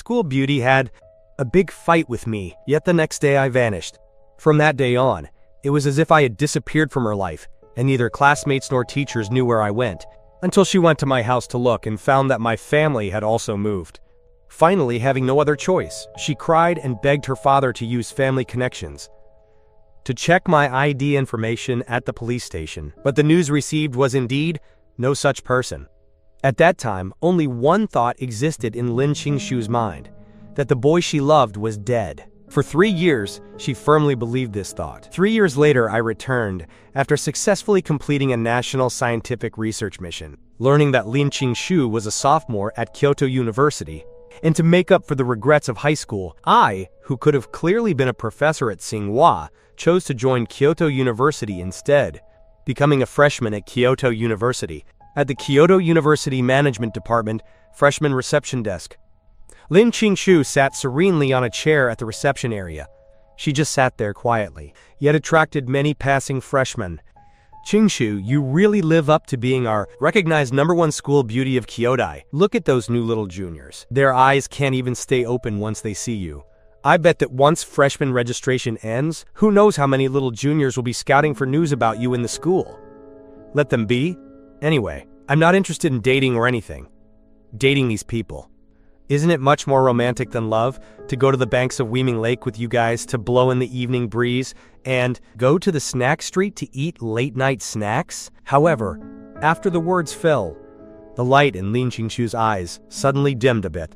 school beauty had a big fight with me, yet the next day I vanished. From that day on, it was as if I had disappeared from her life, and neither classmates nor teachers knew where I went, until she went to my house to look and found that my family had also moved. Finally, having no other choice, she cried and begged her father to use family connections to check my ID information at the police station, but the news received was indeed no such person. At that time, only one thought existed in Lin Qingshu's mind, that the boy she loved was dead. For 3 years, she firmly believed this thought. 3 years later, I returned, after successfully completing a national scientific research mission, learning that Lin Qingshu was a sophomore at Kyoto University. And to make up for the regrets of high school, I, who could have clearly been a professor at Tsinghua, chose to join Kyoto University instead, becoming a freshman at Kyoto University, at the Kyoto University Management Department, freshman reception desk. Lin Qingshu sat serenely on a chair at the reception area. She just sat there quietly, yet attracted many passing freshmen. Qingshu, you really live up to being our recognized #1 school beauty of Kyoto. Look at those new little juniors. Their eyes can't even stay open once they see you. I bet that once freshman registration ends, who knows how many little juniors will be scouting for news about you in the school. Let them be. Anyway, I'm not interested in dating or anything. Dating these people. Isn't it much more romantic than love to go to the banks of Weiming Lake with you guys to blow in the evening breeze and go to the snack street to eat late-night snacks? However, after the words fell, the light in Lin Qingshu's eyes suddenly dimmed a bit.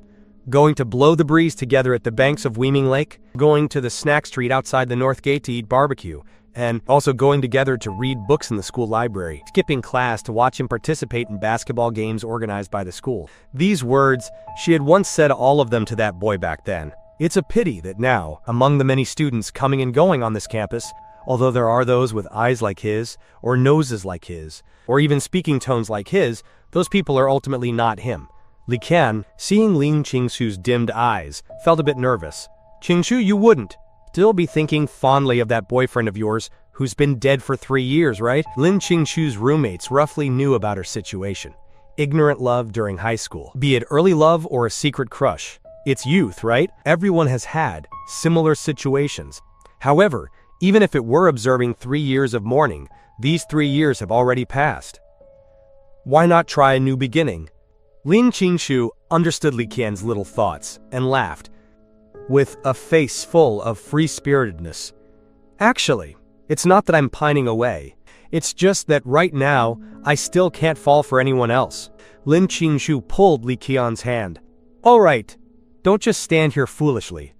Going to blow the breeze together at the banks of Weiming Lake, going to the snack street outside the North Gate to eat barbecue, and also going together to read books in the school library, skipping class to watch him participate in basketball games organized by the school. These words, she had once said all of them to that boy back then. It's a pity that now, among the many students coming and going on this campus, although there are those with eyes like his, or noses like his, or even speaking tones like his, those people are ultimately not him. Li Qian, seeing Lin Qingshu's dimmed eyes, felt a bit nervous. Qingshu, you wouldn't still be thinking fondly of that boyfriend of yours who's been dead for 3 years, right? Lin Qingshu's roommates roughly knew about her situation. Ignorant love during high school. Be it early love or a secret crush. It's youth, right? Everyone has had similar situations. However, even if it were observing 3 years of mourning, these 3 years have already passed. Why not try a new beginning? Lin Qingshu understood Li Qian's little thoughts and laughed, with a face full of free-spiritedness. Actually, it's not that I'm pining away. It's just that right now, I still can't fall for anyone else. Lin Qingshu pulled Li Qian's hand. All right, don't just stand here foolishly.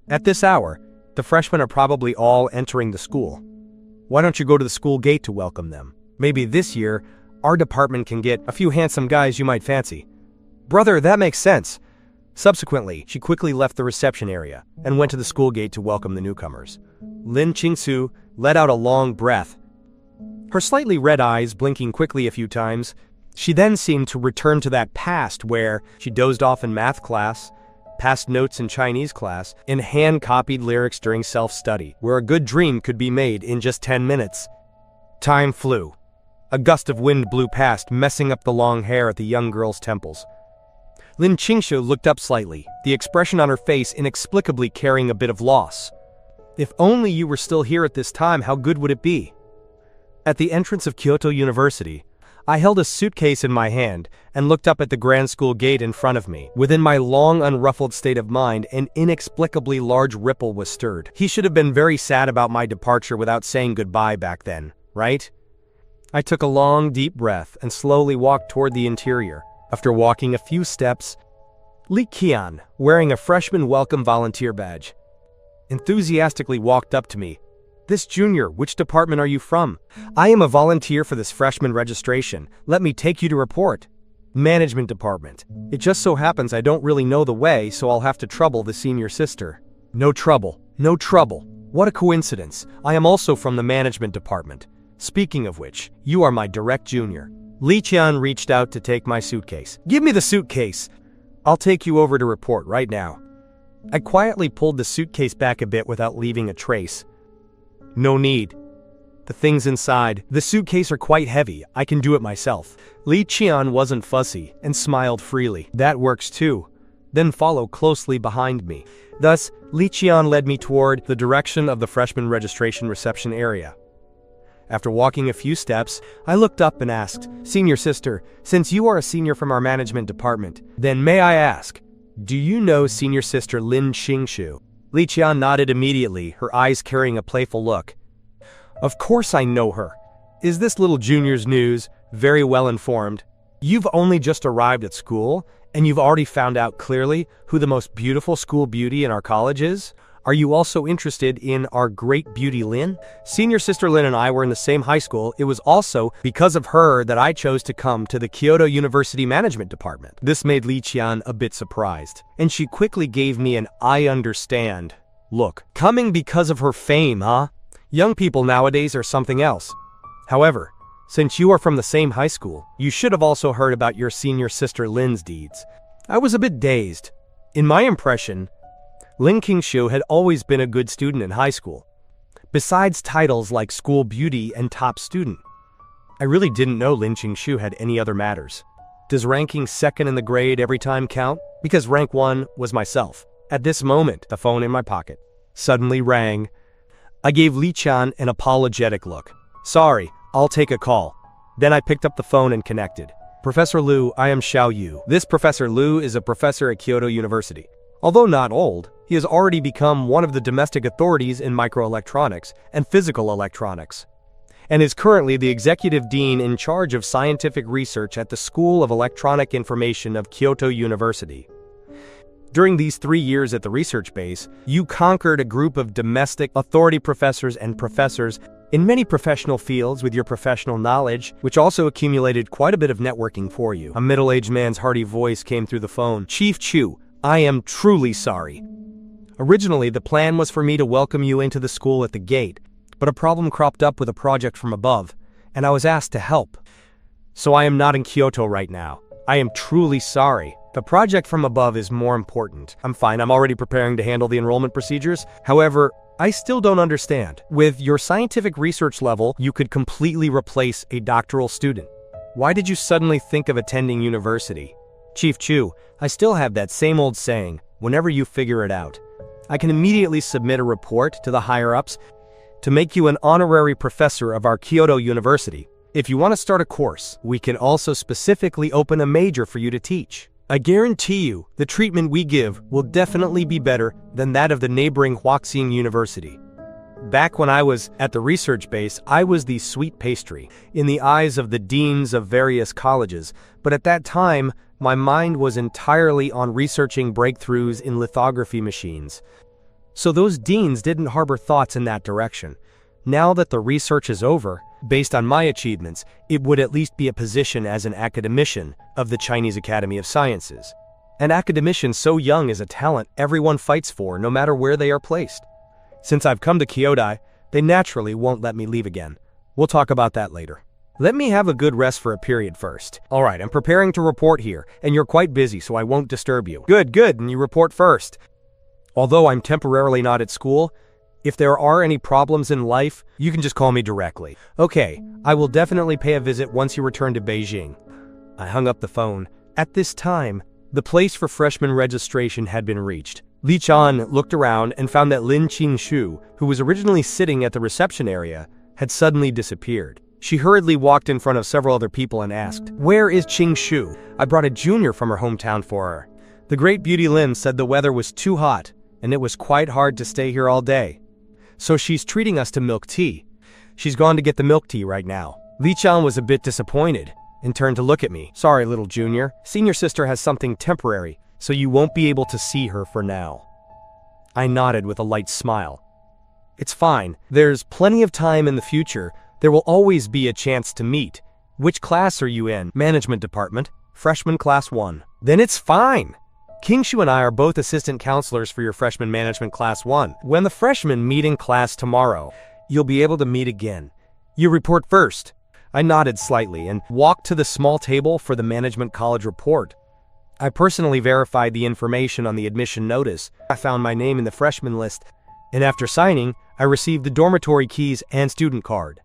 At this hour, the freshmen are probably all entering the school. Why don't you go to the school gate to welcome them? Maybe this year, our department can get a few handsome guys you might fancy. Brother, that makes sense. Subsequently, she quickly left the reception area and went to the school gate to welcome the newcomers. Lin Qingshu let out a long breath, her slightly red eyes blinking quickly a few times. She then seemed to return to that past where she dozed off in math class, passed notes in Chinese class, and hand-copied lyrics during self-study, where a good dream could be made in just 10 minutes. Time flew. A gust of wind blew past, messing up the long hair at the young girl's temples. Lin Qingshu looked up slightly, the expression on her face inexplicably carrying a bit of loss. If only you were still here at this time, how good would it be? At the entrance of Kyoto University, I held a suitcase in my hand and looked up at the grand school gate in front of me. Within my long, unruffled state of mind, an inexplicably large ripple was stirred. He should have been very sad about my departure without saying goodbye back then, right? I took a long, deep breath and slowly walked toward the interior. After walking a few steps, Li Qian, wearing a freshman welcome volunteer badge, enthusiastically walked up to me. This junior, which department are you from? I am a volunteer for this freshman registration. Let me take you to report. Management department. It just so happens I don't really know the way, so I'll have to trouble the senior sister. No trouble. No trouble. What a coincidence. I am also from the management department. Speaking of which, you are my direct junior. Li Qian reached out to take my suitcase. Give me the suitcase. I'll take you over to report right now. I quietly pulled the suitcase back a bit without leaving a trace. No need. The things inside the suitcase are quite heavy. I can do it myself. Li Qian wasn't fussy and smiled freely. That works too. then follow closely behind me. Thus, Li Qian led me toward the direction of the freshman registration reception area. After walking a few steps, I looked up and asked, "Senior sister, since you are a senior from our management department, then may I ask, do you know senior sister Lin Qingshu?" Li Qian nodded immediately, her eyes carrying a playful look. "Of course I know her. Is this little junior's news? Very well informed. You've only just arrived at school, and you've already found out clearly who the most beautiful school beauty in our college is? Are you also interested in our great beauty Lin? Senior sister Lin and I were in the same high school. It was also because of her that I chose to come to the Kyoto University Management Department." This made Li Qian a bit surprised, and she quickly gave me an "I understand" look. Coming because of her fame, huh? Young people nowadays are something else. However, since you are from the same high school, you should have also heard about your senior sister Lin's deeds. I was a bit dazed. In my impression, Lin Qingshu had always been a good student in high school. Besides titles like school beauty and top student, I really didn't know Lin Qingshu had any other matters. Does ranking second in the grade every time count? Because rank 1 was myself. At this moment, the phone in my pocket suddenly rang. I gave Li Qian an apologetic look. "Sorry, I'll take a call." Then I picked up the phone and connected. "Professor Liu, I am Xiao Yu. This Professor Liu is a professor at Kyoto University. Although not old, he has already become one of the domestic authorities in microelectronics and physical electronics, and is currently the executive dean in charge of scientific research at the School of Electronic Information of Kyoto University. During these 3 years at the research base, you conquered a group of domestic authority professors and professors in many professional fields with your professional knowledge, which also accumulated quite a bit of networking for you." A middle-aged man's hearty voice came through the phone. "Chief Chu, I am truly sorry. Originally, the plan was for me to welcome you into the school at the gate, but a problem cropped up with a project from above, and I was asked to help. So I am not in Kyoto right now. I am truly sorry. The project from above is more important. I'm fine, I'm already preparing to handle the enrollment procedures. However, I still don't understand. With your scientific research level, you could completely replace a doctoral student. Why did you suddenly think of attending university?" "Chief Chu, I still have that same old saying, whenever you figure it out. I can immediately submit a report to the higher-ups to make you an honorary professor of our Kyoto University. If you want to start a course, we can also specifically open a major for you to teach. I guarantee you, the treatment we give will definitely be better than that of the neighboring Huaxing University." Back when I was at the research base, I was the sweet pastry in the eyes of the deans of various colleges, but at that time, my mind was entirely on researching breakthroughs in lithography machines. So those deans didn't harbor thoughts in that direction. Now that the research is over, based on my achievements, it would at least be a position as an academician of the Chinese Academy of Sciences. An academician so young is a talent everyone fights for, no matter where they are placed. Since I've come to Kyoto, they naturally won't let me leave again. We'll talk about that later. Let me have a good rest for a period first. All right, I'm preparing to report here, and you're quite busy, so I won't disturb you. Good, and you report first. Although I'm temporarily not at school, if there are any problems in life, you can just call me directly. Okay, I will definitely pay a visit once you return to Beijing." I hung up the phone. At this time, the place for freshman registration had been reached. Li Qian looked around and found that Lin Qingshu, who was originally sitting at the reception area, had suddenly disappeared. She hurriedly walked in front of several other people and asked, "Where is Qingshu? I brought a junior from her hometown for her." The great beauty Lin said the weather was too hot, and it was quite hard to stay here all day. So she's treating us to milk tea. She's gone to get the milk tea right now. Li Qian was a bit disappointed and turned to look at me. "Sorry, little junior. Senior sister has something temporary, so you won't be able to see her for now." I nodded with a light smile. "It's fine. There's plenty of time in the future. There will always be a chance to meet. Which class are you in?" "Management department. Freshman class 1. "Then it's fine. Qingshu and I are both assistant counselors for your freshman management class 1. When the freshmen meet in class tomorrow, you'll be able to meet again. You report first." I nodded slightly and walked to the small table for the management college report. I personally verified the information on the admission notice. I found my name in the freshman list, and after signing, I received the dormitory keys and student card.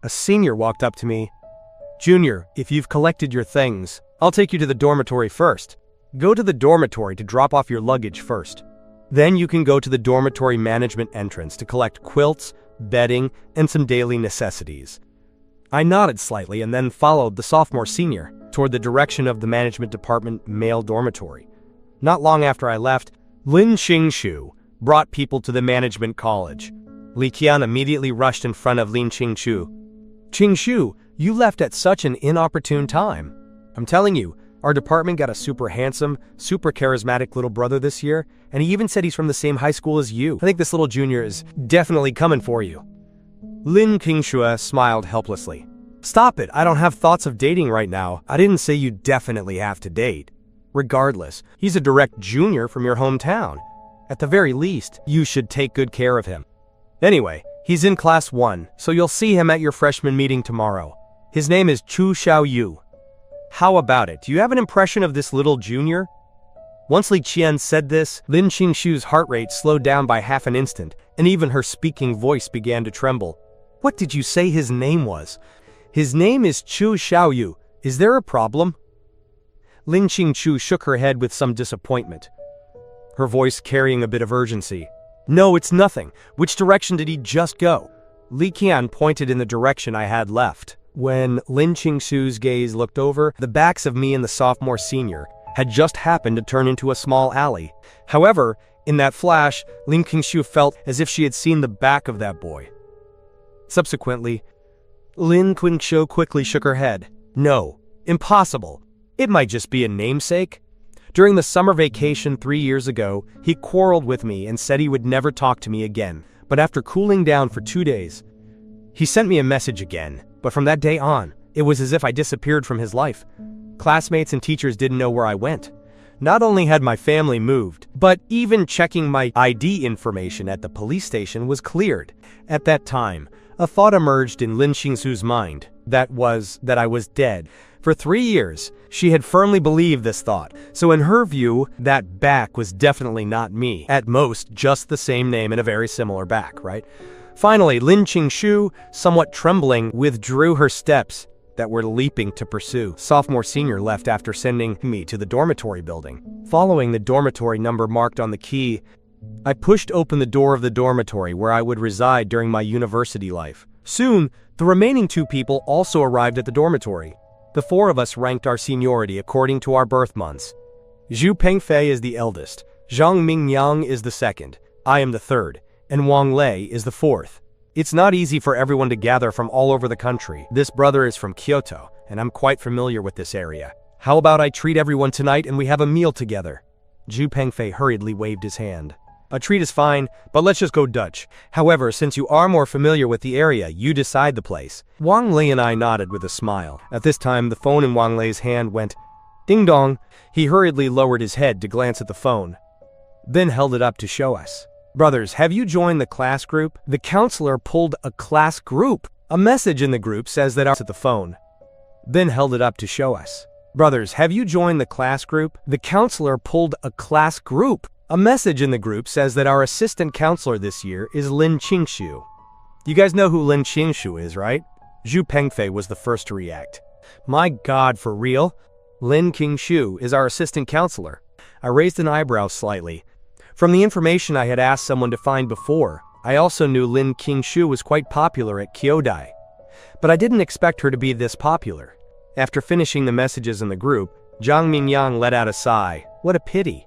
A senior walked up to me. "Junior, if you've collected your things, I'll take you to the dormitory first." Go to the dormitory to drop off your luggage first. Then you can go to the dormitory management entrance to collect quilts, bedding, and some daily necessities. I nodded slightly and then followed the sophomore senior toward the direction of the management department male dormitory. Not long after I left, Lin Qingshu brought people to the management college. Li Qian immediately rushed in front of Lin Qingshu. Qingshu, you left at such an inopportune time. I'm telling you, our department got a super handsome, super charismatic little brother this year, and he even said he's from the same high school as you. I think this little junior is definitely coming for you. Lin Qingshu smiled helplessly. Stop it, I don't have thoughts of dating right now. I didn't say you definitely have to date. Regardless, he's a direct junior from your hometown. At the very least, you should take good care of him. Anyway, he's in class 1, so you'll see him at your freshman meeting tomorrow. His name is Chu Xiaoyu. How about it? Do you have an impression of this little junior? Once Li Qian said this, Lin Qingshu's heart rate slowed down by half an instant, and even her speaking voice began to tremble. What did you say his name was? His name is Chu Xiaoyu. Is there a problem? Lin Qingshu shook her head with some disappointment, her voice carrying a bit of urgency. No, it's nothing. Which direction did he just go? Li Qian pointed in the direction I had left. When Lin Qingshu's gaze looked over, the backs of me and the sophomore senior had just happened to turn into a small alley. However, in that flash, Lin Qingshu felt as if she had seen the back of that boy. Subsequently, Lin Qingshu quickly shook her head. No, impossible. It might just be a namesake. During the summer vacation 3 years ago, he quarreled with me and said he would never talk to me again. But after cooling down for 2 days, he sent me a message again. But from that day on, it was as if I disappeared from his life. Classmates and teachers didn't know where I went. Not only had my family moved, but even checking my ID information at the police station was cleared. At that time, a thought emerged in Lin Qingshu's mind. That I was dead. For 3 years, she had firmly believed this thought. So in her view, that back was definitely not me. At most, just the same name and a very similar back, right? Finally, Lin Qingshu, somewhat trembling, withdrew her steps that were leaping to pursue. Sophomore senior left after sending me to the dormitory building. Following the dormitory number marked on the key, I pushed open the door of the dormitory where I would reside during my university life. Soon, the remaining 2 people also arrived at the dormitory. The 4 of us ranked our seniority according to our birth months. Zhu Pengfei is the eldest, Zhang Mingyang is the second, I am the third, and Wang Lei is the 4th. It's not easy for everyone to gather from all over the country. This brother is from Kyoto, and I'm quite familiar with this area. How about I treat everyone tonight and we have a meal together? Zhu Pengfei hurriedly waved his hand. A treat is fine, but let's just go Dutch. However, since you are more familiar with the area, you decide the place. Wang Lei and I nodded with a smile. At this time, the phone in Wang Lei's hand went ding dong. He hurriedly lowered his head to glance at the phone, then held it up to show us. Brothers, have you joined the class group? The counselor pulled a class group. A message in the group says that our at the phone, then held it up to show us. Brothers, have you joined the class group? The counselor pulled a class group. A message in the group says that our assistant counselor this year is Lin Qingshu. You guys know who Lin Qingshu is, right? Zhu Pengfei was the first to react. My God, for real? Lin Qingshu is our assistant counselor. I raised an eyebrow slightly. From the information I had asked someone to find before, I also knew Lin Qingshu was quite popular at Kyodai. But I didn't expect her to be this popular. After finishing the messages in the group, Zhang Mingyang let out a sigh. What a pity.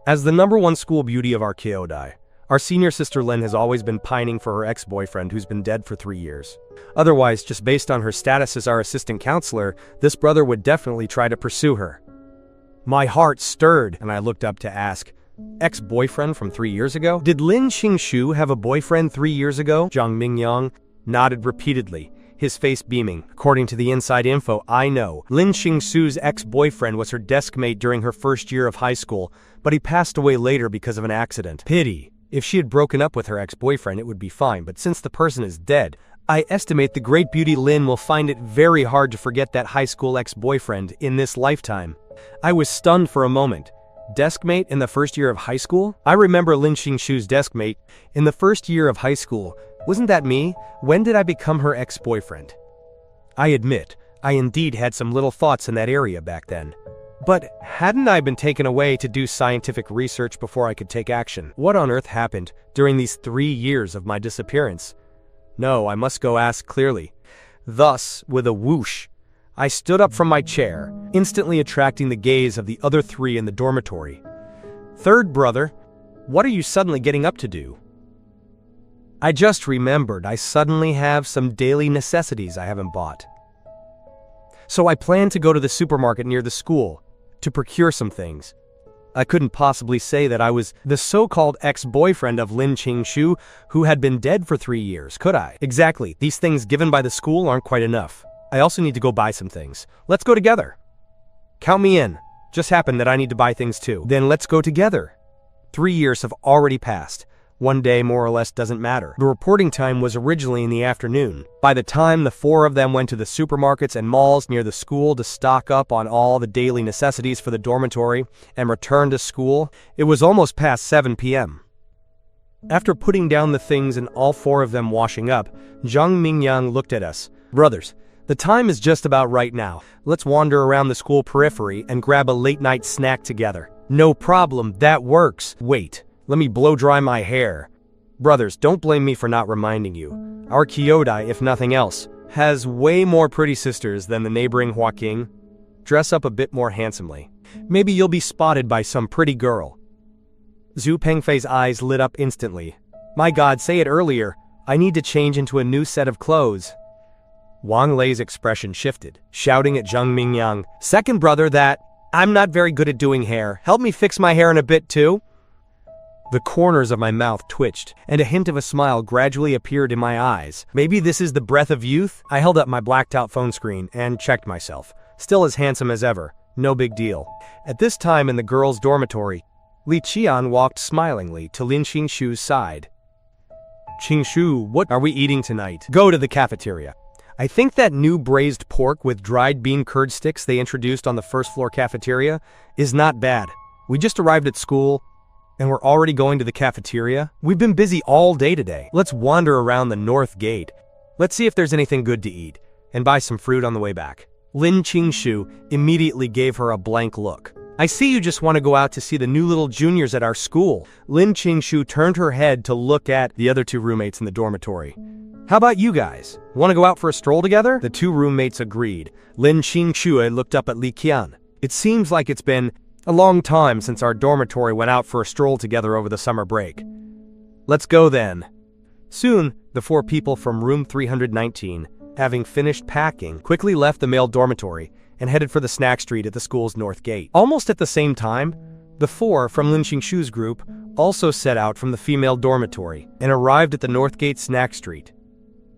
As the #1 school beauty of our Kyodai, our senior sister Lin has always been pining for her ex-boyfriend who's been dead for 3 years. Otherwise, just based on her status as our assistant counselor, this brother would definitely try to pursue her. My heart stirred, and I looked up to ask, ex-boyfriend from 3 years ago? Did Lin Qingshu have a boyfriend 3 years ago? Zhang Mingyang nodded repeatedly, his face beaming. According to the inside info I know, Lin Qingshu's ex-boyfriend was her desk mate during her first year of high school, but he passed away later because of an accident. Pity. If she had broken up with her ex-boyfriend, it would be fine, but since the person is dead, I estimate the great beauty Lin will find it very hard to forget that high school ex-boyfriend in this lifetime. I was stunned for a moment. Deskmate in the first year of high school? I remember Lin Qingshu's deskmate in the first year of high school. Wasn't that me? When did I become her ex-boyfriend? I admit, I indeed had some little thoughts in that area back then. But hadn't I been taken away to do scientific research before I could take action? What on earth happened during these 3 years of my disappearance? No, I must go ask clearly. Thus, with a whoosh, I stood up from my chair, instantly attracting the gaze of the other 3 in the dormitory. Third brother, what are you suddenly getting up to do? I just remembered I suddenly have some daily necessities I haven't bought. So I planned to go to the supermarket near the school to procure some things. I couldn't possibly say that I was the so-called ex-boyfriend of Lin Qingshu who had been dead for 3 years, could I? Exactly, these things given by the school aren't quite enough. I also need to go buy some things. Let's go together. Count me in. Just happened that I need to buy things too. Then let's go together. 3 years have already passed. 1 day more or less doesn't matter. The reporting time was originally in the afternoon. By the time the 4 of them went to the supermarkets and malls near the school to stock up on all the daily necessities for the dormitory and return to school, it was almost past 7 p.m. After putting down the things and all 4 of them washing up, Zhang Mingyang looked at us. Brothers, the time is just about right now. Let's wander around the school periphery and grab a late-night snack together. No problem, that works. Wait. Let me blow dry my hair. Brothers, don't blame me for not reminding you. Our Kyodai, if nothing else, has way more pretty sisters than the neighboring Huaking. Dress up a bit more handsomely. Maybe you'll be spotted by some pretty girl. Zhu Pengfei's eyes lit up instantly. My God, say it earlier. I need to change into a new set of clothes. Wang Lei's expression shifted, shouting at Zhang Mingyang, Second brother, I'm not very good at doing hair. Help me fix my hair in a bit too. The corners of my mouth twitched, and a hint of a smile gradually appeared in my eyes. Maybe this is the breath of youth? I held up my blacked-out phone screen and checked myself. Still as handsome as ever. No big deal. At this time in the girls' dormitory, Li Qian walked smilingly to Lin Qingshu's side. Qingshu, what are we eating tonight? Go to the cafeteria. I think that new braised pork with dried bean curd sticks they introduced on the first-floor cafeteria is not bad. We just arrived at school, and we're already going to the cafeteria? We've been busy all day today. Let's wander around the north gate. Let's see if there's anything good to eat, and buy some fruit on the way back. Lin Qingshu immediately gave her a blank look. I see you just want to go out to see the new little juniors at our school. Lin Qingshu turned her head to look at the other 2 roommates in the dormitory. How about you guys? Want to go out for a stroll together? The 2 roommates agreed. Lin Qingshu looked up at Li Qian. It seems like it's been a long time since our dormitory went out for a stroll together over the summer break. Let's go then. Soon, the 4 people from room 319, having finished packing, quickly left the male dormitory and headed for the snack street at the school's north gate. Almost at the same time, the 4 from Lin Qingshu's group also set out from the female dormitory and arrived at the north gate snack street.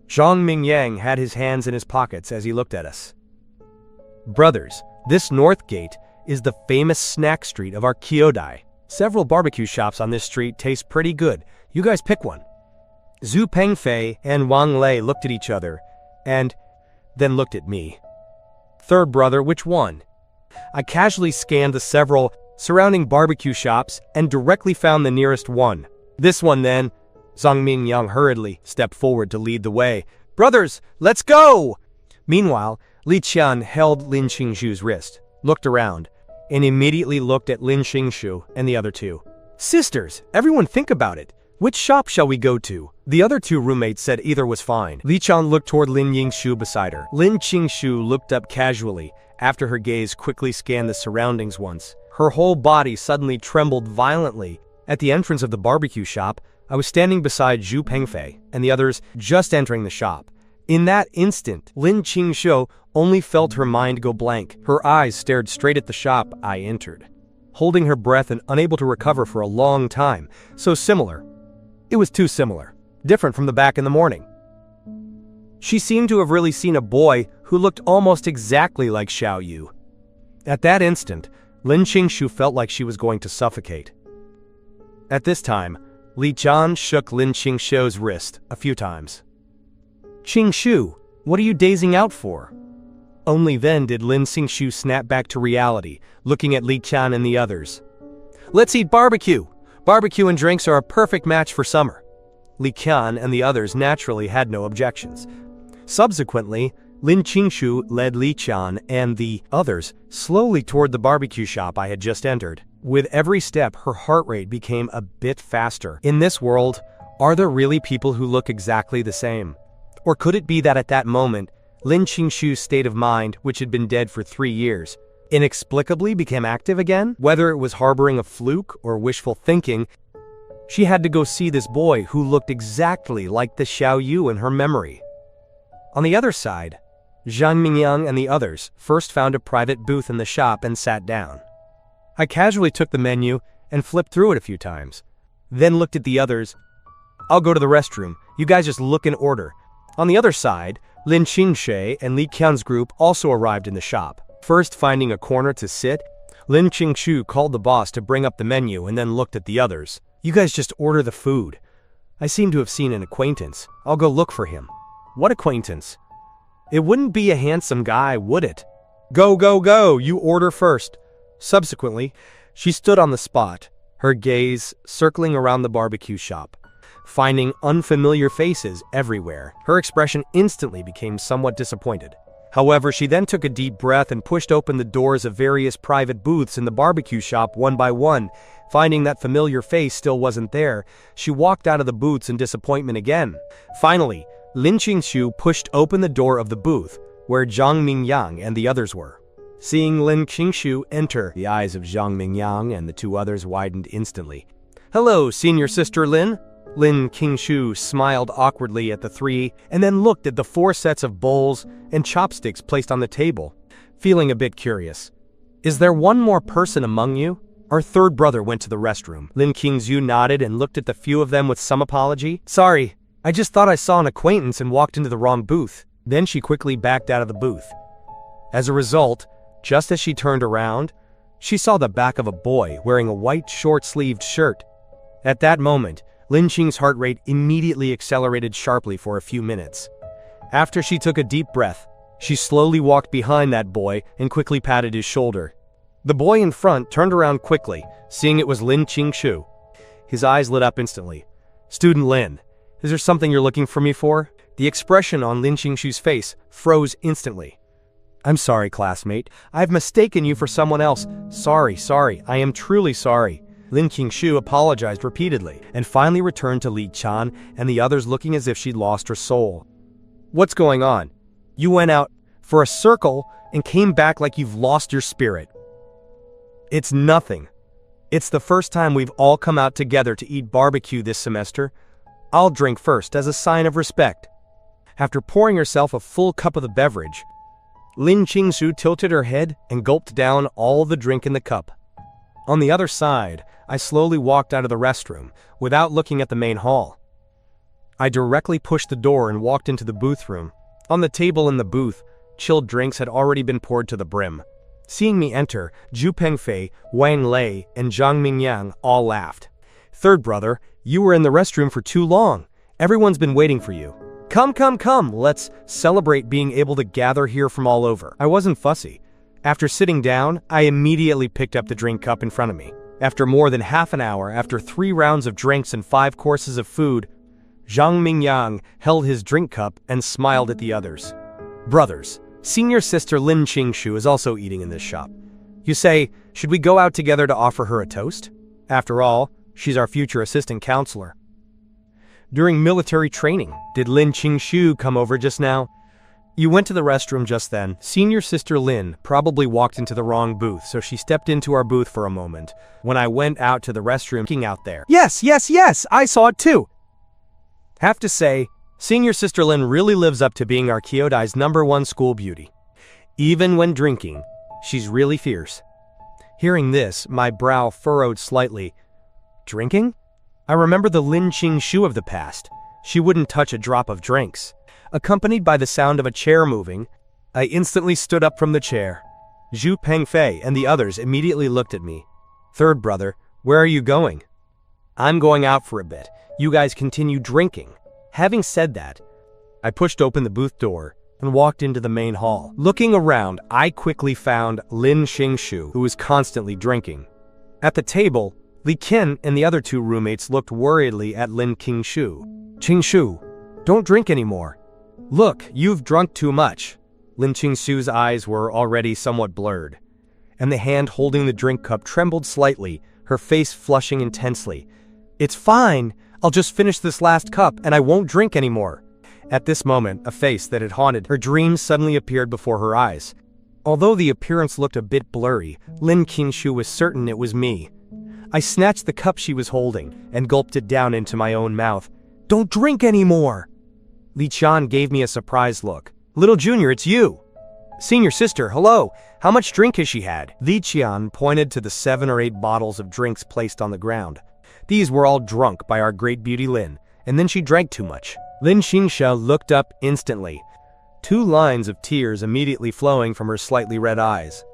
Zhang Mingyang had his hands in his pockets as he looked at us. Brothers, this north gate is the famous snack street of our Kyodai. Several barbecue shops on this street taste pretty good. You guys pick one. Zhu Pengfei and Wang Lei looked at each other, and then looked at me. Third brother, which one? I casually scanned the several surrounding barbecue shops and directly found the nearest one. This one then. Zhang Mingyang hurriedly stepped forward to lead the way. Brothers, let's go! Meanwhile, Li Qian held Lin Qingshu's wrist, looked around, and immediately looked at Lin Qingshu and the other 2. Sisters, everyone think about it. Which shop shall we go to? The other 2 roommates said either was fine. Li Qian looked toward Lin Qingshu beside her. Lin Qingshu looked up casually after her gaze quickly scanned the surroundings once. Her whole body suddenly trembled violently. At the entrance of the barbecue shop, I was standing beside Zhu Pengfei and the others just entering the shop. In that instant, Lin Qingshu only felt her mind go blank. Her eyes stared straight at the shop I entered, holding her breath and unable to recover for a long time. So similar. It was too similar. Different from the back in the morning. She seemed to have really seen a boy who looked almost exactly like Xiao Yu. At that instant, Lin Qingshu felt like she was going to suffocate. At this time, Li Qian shook Lin Qingshu's wrist a few times. Qingshu, what are you dazing out for? Only then did Lin Qingshu snap back to reality, looking at Li Qian and the others. Let's eat barbecue! Barbecue and drinks are a perfect match for summer. Li Qian and the others naturally had no objections. Subsequently, Lin Qingshu led Li Qian and the others slowly toward the barbecue shop I had just entered. With every step, her heart rate became a bit faster. In this world, are there really people who look exactly the same? Or could it be that at that moment, Lin Qingshu's state of mind, which had been dead for 3 years, inexplicably became active again? Whether it was harboring a fluke or wishful thinking, she had to go see this boy who looked exactly like the Xiao Yu in her memory. On the other side, Zhang Mingyang and the others first found a private booth in the shop and sat down. I casually took the menu and flipped through it a few times, then looked at the others. I'll go to the restroom, you guys just look in order. On the other side, Lin Qingshe and Li Qian's group also arrived in the shop. First finding a corner to sit, Lin Qingshu called the boss to bring up the menu and then looked at the others. You guys just order the food. I seem to have seen an acquaintance. I'll go look for him. What acquaintance? It wouldn't be a handsome guy, would it? Go, go, go, you order first. Subsequently, she stood on the spot, her gaze circling around the barbecue shop, finding unfamiliar faces everywhere. Her expression instantly became somewhat disappointed. However, she then took a deep breath and pushed open the doors of various private booths in the barbecue shop one by one. Finding that familiar face still wasn't there, she walked out of the booths in disappointment again. Finally, Lin Qingshu pushed open the door of the booth, where Zhang Mingyang and the others were. Seeing Lin Qingshu enter, the eyes of Zhang Mingyang and the two others widened instantly. Hello, senior sister Lin? Lin Qingshu smiled awkwardly at the three and then looked at the 4 sets of bowls and chopsticks placed on the table, feeling a bit curious. Is there one more person among you? Our third brother went to the restroom. Lin Qingshu nodded and looked at the few of them with some apology. Sorry, I just thought I saw an acquaintance and walked into the wrong booth. Then she quickly backed out of the booth. As a result, just as she turned around, she saw the back of a boy wearing a white short-sleeved shirt. At that moment, Lin Qing's heart rate immediately accelerated sharply for a few minutes. After she took a deep breath, she slowly walked behind that boy and quickly patted his shoulder. The boy in front turned around quickly, seeing it was Lin Qingshu. His eyes lit up instantly. Student Lin, is there something you're looking for me for? The expression on Lin Qingshu's face froze instantly. I'm sorry, classmate. I've mistaken you for someone else. Sorry, I am truly sorry. Lin Qingshu apologized repeatedly and finally returned to Li Qian and the others looking as if she'd lost her soul. What's going on? You went out for a circle and came back like you've lost your spirit. It's nothing. It's the first time we've all come out together to eat barbecue this semester. I'll drink first as a sign of respect. After pouring herself a full cup of the beverage, Lin Qingshu tilted her head and gulped down all the drink in the cup. On the other side, I slowly walked out of the restroom without looking at the main hall. I directly pushed the door and walked into the booth room. On the table in the booth, chilled drinks had already been poured to the brim. Seeing me enter, Zhu Pengfei, Wang Lei, and Zhang Mingyang all laughed. Third brother, you were in the restroom for too long. Everyone's been waiting for you. Come, let's celebrate being able to gather here from all over. I wasn't fussy. After sitting down, I immediately picked up the drink cup in front of me. After more than half an hour, after 3 rounds of drinks and 5 courses of food, Zhang Mingyang held his drink cup and smiled at the others. Brothers, senior sister Lin Qingshu is also eating in this shop. You say, should we go out together to offer her a toast? After all, she's our future assistant counselor. During military training, did Lin Qingshu come over just now? You went to the restroom just then. Senior sister Lin probably walked into the wrong booth, so she stepped into our booth for a moment. When I went out to the restroom, looking out there. Yes, I saw it too. Have to say, senior sister Lin really lives up to being our Kyodai's #1 school beauty. Even when drinking, she's really fierce. Hearing this, my brow furrowed slightly. Drinking? I remember the Lin Qingshu of the past. She wouldn't touch a drop of drinks. Accompanied by the sound of a chair moving, I instantly stood up from the chair. Zhu Pengfei and the others immediately looked at me. Third brother, where are you going? I'm going out for a bit. You guys continue drinking. Having said that, I pushed open the booth door and walked into the main hall. Looking around, I quickly found Lin Qingshu, who was constantly drinking. At the table, Li Qian and the other 2 roommates looked worriedly at Lin Qingshu. Qingshu, don't drink anymore. Look, you've drunk too much. Lin Qingxu's eyes were already somewhat blurred, and the hand holding the drink cup trembled slightly, her face flushing intensely. "It's fine. I'll just finish this last cup and I won't drink anymore." At this moment, a face that had haunted her dreams suddenly appeared before her eyes. Although the appearance looked a bit blurry, Lin Qingxu was certain it was me. I snatched the cup she was holding and gulped it down into my own mouth. "Don't drink anymore!" Li Qian gave me a surprised look. "Little Junior, it's you!" "Senior sister, hello! How much drink has she had?" Li Qian pointed to the 7 or 8 bottles of drinks placed on the ground. These were all drunk by our great beauty Lin, and then she drank too much. Lin Qingxu looked up instantly, 2 lines of tears immediately flowing from her slightly red eyes.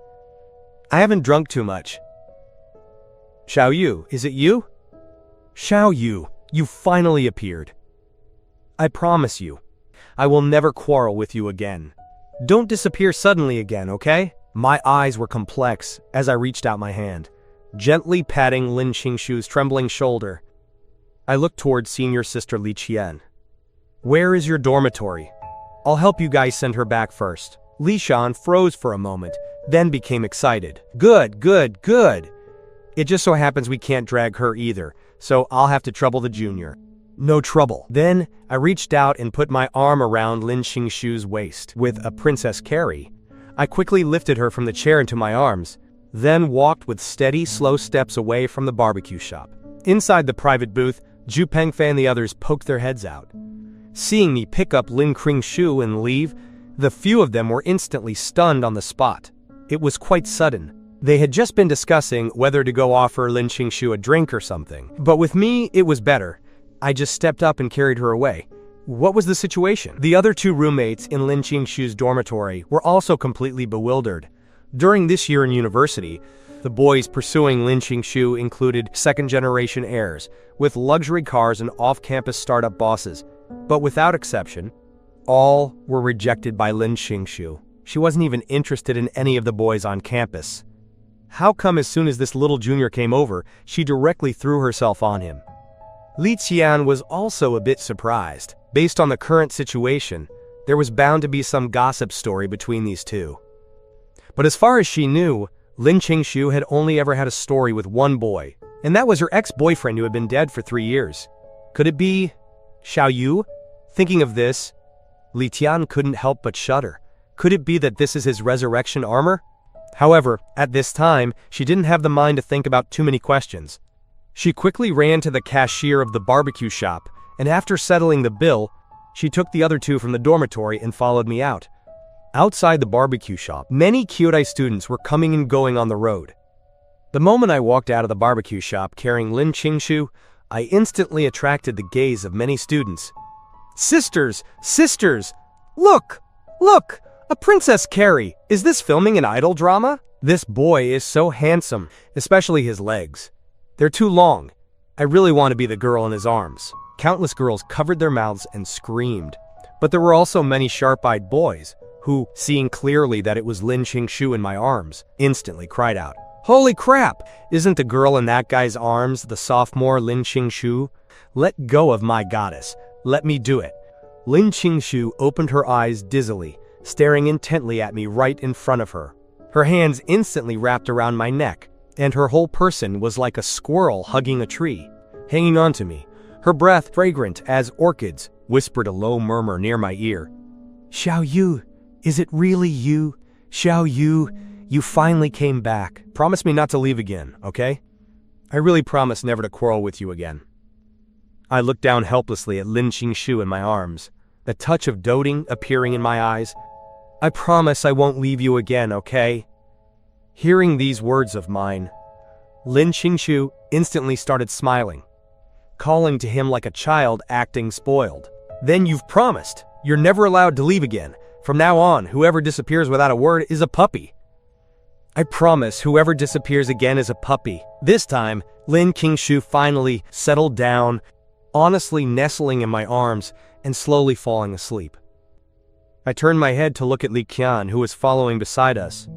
"I haven't drunk too much." "Xiao Yu, is it you?" "Xiao Yu, you finally appeared. I promise you, I will never quarrel with you again. Don't disappear suddenly again, okay?" My eyes were complex as I reached out my hand, gently patting Lin Qingxu's trembling shoulder. I looked toward senior sister Li Qian. "Where is your dormitory? I'll help you guys send her back first." Li Qian froze for a moment, then became excited. Good. It just so happens we can't drag her either, so I'll have to trouble the junior." "No trouble." Then I reached out and put my arm around Lin Qingxu's waist. With a princess carry, I quickly lifted her from the chair into my arms, then walked with steady, slow steps away from the barbecue shop. Inside the private booth, Zhu Pengfei and the others poked their heads out. Seeing me pick up Lin Qingxu and leave, the few of them were instantly stunned on the spot. It was quite sudden. They had just been discussing whether to go offer Lin Qingxu a drink or something. But with me, it was better. I just stepped up and carried her away. What was the situation? The other 2 roommates in Lin Qingxu's dormitory were also completely bewildered. During this year in university, the boys pursuing Lin Qingxu included second-generation heirs, with luxury cars and off-campus startup bosses. But without exception, all were rejected by Lin Qingxu. She wasn't even interested in any of the boys on campus. How come as soon as this little junior came over, she directly threw herself on him? Li Qian was also a bit surprised. Based on the current situation, there was bound to be some gossip story between these 2. But as far as she knew, Lin Qingxu had only ever had a story with one boy, and that was her ex-boyfriend who had been dead for 3 years. Could it be Xiao Yu? Thinking of this, Li Qian couldn't help but shudder. Could it be that this is his resurrection armor? However, at this time, she didn't have the mind to think about too many questions. She quickly ran to the cashier of the barbecue shop, and after settling the bill, she took the other 2 from the dormitory and followed me out. Outside the barbecue shop, many Kyodai students were coming and going on the road. The moment I walked out of the barbecue shop carrying Lin Qingxu, I instantly attracted the gaze of many students. Sisters! Look! A Princess Carrie! Is this filming an idol drama? This boy is so handsome, especially his legs. They're too long. I really want to be the girl in his arms. Countless girls covered their mouths and screamed. But there were also many sharp-eyed boys who, seeing clearly that it was Lin Qingxu in my arms, instantly cried out, "Holy crap! Isn't the girl in that guy's arms the sophomore Lin Qingxu? Let go of my goddess. Let me do it." Lin Qingxu opened her eyes dizzily, staring intently at me right in front of her. Her hands instantly wrapped around my neck, and her whole person was like a squirrel hugging a tree, hanging on to me. Her breath, fragrant as orchids, whispered a low murmur near my ear. "Xiao Yu, is it really you? Xiao Yu, you finally came back. Promise me not to leave again, okay? I really promise never to quarrel with you again." I looked down helplessly at Lin Qingxu in my arms, a touch of doting appearing in my eyes. "I promise I won't leave you again, okay?" Hearing these words of mine, Lin Qingxu instantly started smiling, calling to him like a child acting spoiled. "Then you've promised. You're never allowed to leave again. From now on, whoever disappears without a word is a puppy." "I promise whoever disappears again is a puppy." This time, Lin Qingxu finally settled down, honestly nestling in my arms and slowly falling asleep. I turned my head to look at Li Qian, who was following beside us.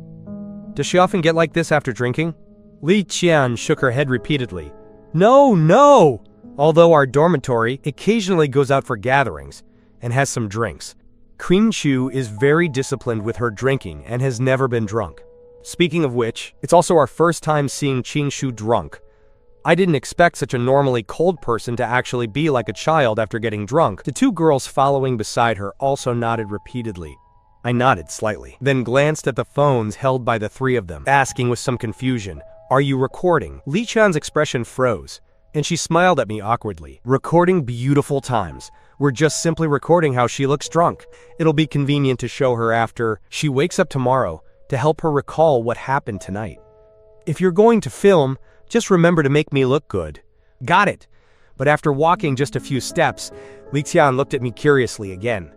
"Does she often get like this after drinking?" Li Qian shook her head repeatedly. No! Although our dormitory occasionally goes out for gatherings and has some drinks, Qingqiu is very disciplined with her drinking and has never been drunk. Speaking of which, it's also our first time seeing Qingqiu drunk. I didn't expect such a normally cold person to actually be like a child after getting drunk. The two girls following beside her also nodded repeatedly. I nodded slightly, then glanced at the phones held by the three of them, asking with some confusion, "Are you recording?" Li Chan's expression froze, and she smiled at me awkwardly. "Recording beautiful times. We're just simply recording how she looks drunk. It'll be convenient to show her after she wakes up tomorrow to help her recall what happened tonight. If you're going to film, just remember to make me look good." "Got it." But after walking just a few steps, Li Qian looked at me curiously again.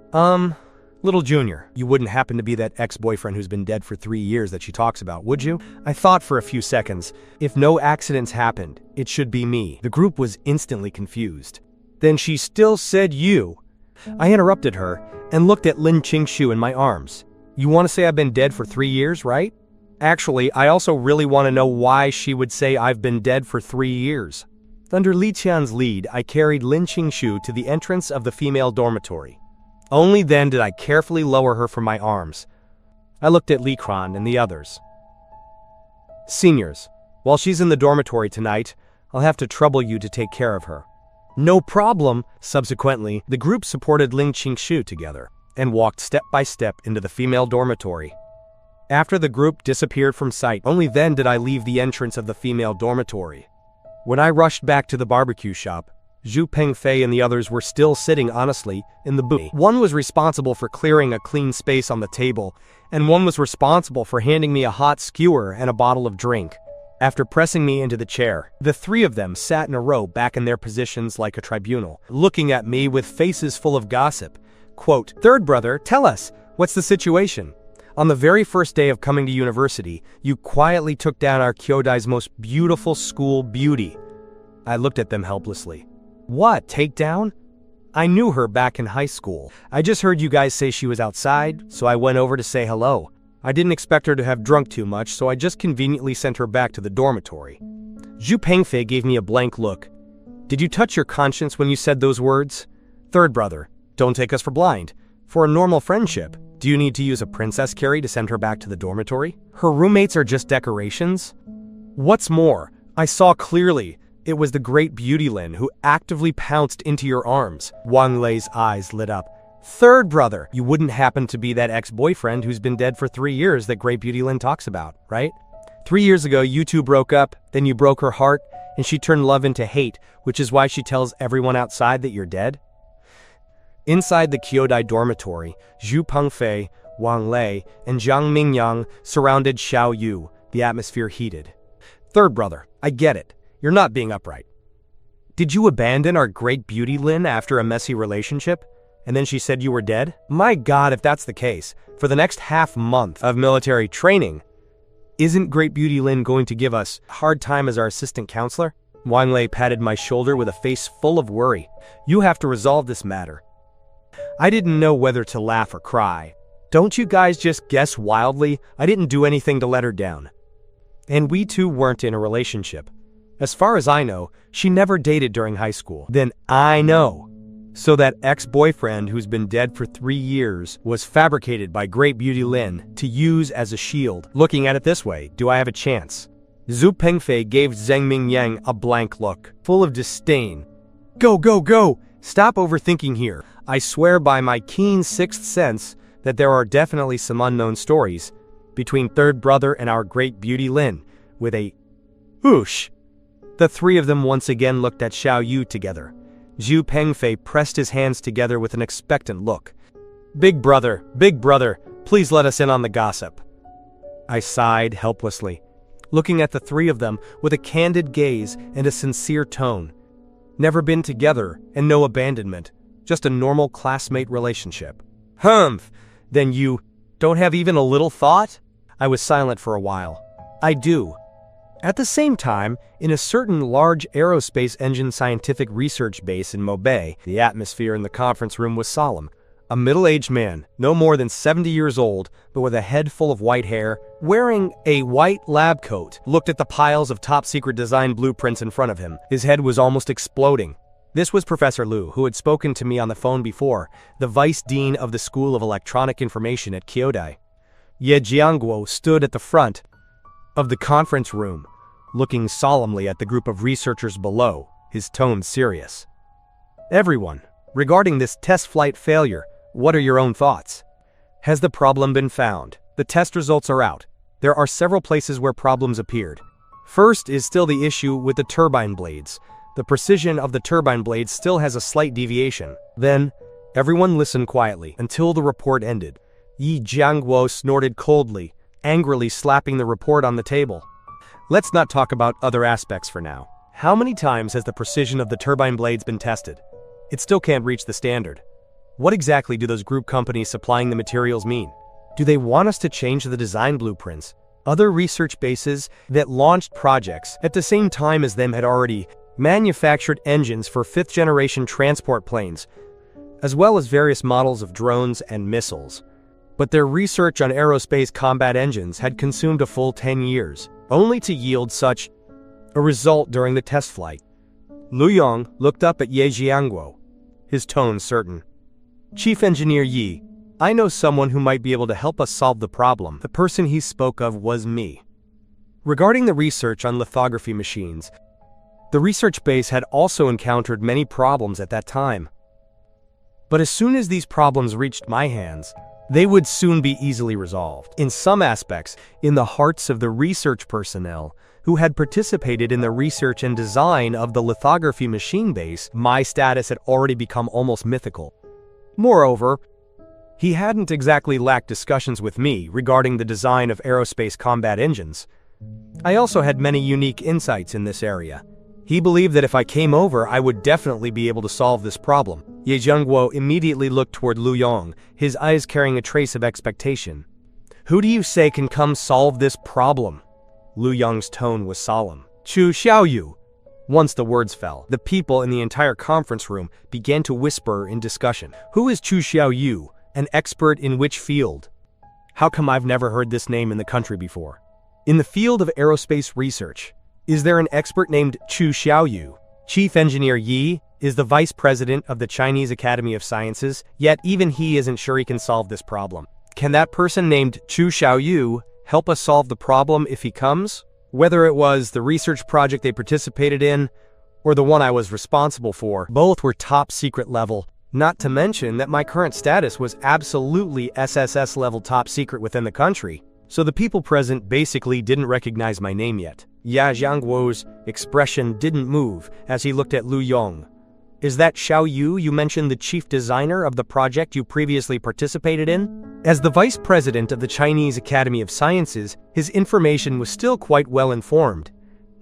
Little Junior, you wouldn't happen to be that ex-boyfriend who's been dead for 3 years that she talks about, would you?" I thought for a few seconds. If no accidents happened, it should be me. The group was instantly confused. "Then she still said you." I interrupted her and looked at Lin Qingqiu in my arms. "You want to say I've been dead for 3 years, right?" Actually, I also really want to know why she would say I've been dead for 3 years. Under Li Qian's lead, I carried Lin Qingqiu to the entrance of the female dormitory. Only then did I carefully lower her from my arms. I looked at Li Kran and the others. "Seniors, while she's in the dormitory tonight, I'll have to trouble you to take care of her." "No problem." Subsequently, the group supported Lin Qingqiu together and walked step by step into the female dormitory. After the group disappeared from sight, only then did I leave the entrance of the female dormitory. When I rushed back to the barbecue shop, Zhu Pengfei and the others were still sitting honestly in the booth. One was responsible for clearing a clean space on the table, and one was responsible for handing me a hot skewer and a bottle of drink. After pressing me into the chair, the three of them sat in a row back in their positions like a tribunal, looking at me with faces full of gossip. Quote, "Third brother, tell us, what's the situation? On the very first day of coming to university, you quietly took down our Kyodai's most beautiful school beauty." I looked at them helplessly. "What, take down? I knew her back in high school. I just heard you guys say she was outside, so I went over to say hello. I didn't expect her to have drunk too much, so I just conveniently sent her back to the dormitory." Zhu Pengfei gave me a blank look. "Did you touch your conscience when you said those words? Third brother, don't take us for blind. For a normal friendship, do you need to use a princess carry to send her back to the dormitory? Her roommates are just decorations? What's more, I saw clearly it was the great Beauty Lin who actively pounced into your arms." Wang Lei's eyes lit up. "Third brother, you wouldn't happen to be that ex-boyfriend who's been dead for 3 years that great Beauty Lin talks about, right? 3 years ago, you two broke up, then you broke her heart, and she turned love into hate, which is why she tells everyone outside that you're dead?" Inside the Kyodai dormitory, Zhu Pengfei, Wang Lei, and Zhang Mingyang surrounded Xiao Yu. The atmosphere heated. "Third brother, I get it. You're not being upright. Did you abandon our great Beauty Lin after a messy relationship? And then she said you were dead? My God, if that's the case, for the next half month of military training, isn't great Beauty Lin going to give us a hard time as our assistant counselor?" Wang Lei patted my shoulder with a face full of worry. "You have to resolve this matter." I didn't know whether to laugh or cry. Don't you guys just guess wildly? I didn't do anything to let her down. And we two weren't in a relationship. As far as I know, she never dated during high school. Then I know. So that ex-boyfriend who's been dead for 3 years was fabricated by great Beauty Lin to use as a shield. Looking at it this way, do I have a chance? Zhu Pengfei gave Zheng Mingyang a blank look, full of disdain. Go, go, go! Stop overthinking here. I swear by my keen sixth sense that there are definitely some unknown stories between third brother and our great Beauty Lin, with a whoosh. The three of them once again looked at Xiao Yu together. Zhu Pengfei pressed his hands together with an expectant look. Big brother, please let us in on the gossip." I sighed helplessly, looking at the three of them with a candid gaze and a sincere tone. Never been together and no abandonment, just a normal classmate relationship. Humph, then you don't have even a little thought? I was silent for a while. I do. At the same time, in a certain large aerospace engine scientific research base in Mobay, the atmosphere in the conference room was solemn. A middle-aged man, no more than 70 years old, but with a head full of white hair, wearing a white lab coat, looked at the piles of top-secret design blueprints in front of him. His head was almost exploding. This was Professor Liu, who had spoken to me on the phone before, the vice dean of the School of Electronic Information at Kyodai. Ye Jiangguo stood at the front of the conference room, looking solemnly at the group of researchers below, his tone serious. Everyone, regarding this test flight failure, what are your own thoughts? Has the problem been found? The test results are out. There are several places where problems appeared. First is still the issue with the turbine blades. The precision of the turbine blades still has a slight deviation. Then, everyone listened quietly until the report ended. Yi Jiangguo snorted coldly, angrily slapping the report on the table. Let's not talk about other aspects for now. How many times has the precision of the turbine blades been tested? It still can't reach the standard. What exactly do those group companies supplying the materials mean? Do they want us to change the design blueprints? Other research bases that launched projects at the same time as them had already manufactured engines for fifth-generation transport planes, as well as various models of drones and missiles. But their research on aerospace combat engines had consumed a full 10 years, only to yield such a result during the test flight. Lu Yong looked up at Ye Jiangguo, his tone certain. Chief Engineer Yi, I know someone who might be able to help us solve the problem. The person he spoke of was me. Regarding the research on lithography machines, the research base had also encountered many problems at that time. But as soon as these problems reached my hands, they would soon be easily resolved. In some aspects, in the hearts of the research personnel who had participated in the research and design of the lithography machine base, my status had already become almost mythical. Moreover, he hadn't exactly lacked discussions with me regarding the design of aerospace combat engines. I also had many unique insights in this area. He believed that if I came over, I would definitely be able to solve this problem. Ye Jiangguo immediately looked toward Lu Yong, his eyes carrying a trace of expectation. Who do you say can come solve this problem? Lu Yong's tone was solemn. Chu Xiaoyu. Once the words fell, the people in the entire conference room began to whisper in discussion. Who is Chu Xiaoyu? An expert in which field? How come I've never heard this name in the country before? In the field of aerospace research, is there an expert named Chu Xiaoyu? Chief Engineer Yi is the vice president of the Chinese Academy of Sciences, yet even he isn't sure he can solve this problem. Can that person named Chu Xiaoyu help us solve the problem if he comes? Whether it was the research project they participated in, or the one I was responsible for, both were top secret level, not to mention that my current status was absolutely SSS level top secret within the country, so the people present basically didn't recognize my name yet. Ya Jiangguo's expression didn't move as he looked at Lu Yong. Is that Xiao Yu you mentioned, the chief designer of the project you previously participated in? As the vice president of the Chinese Academy of Sciences, his information was still quite well informed.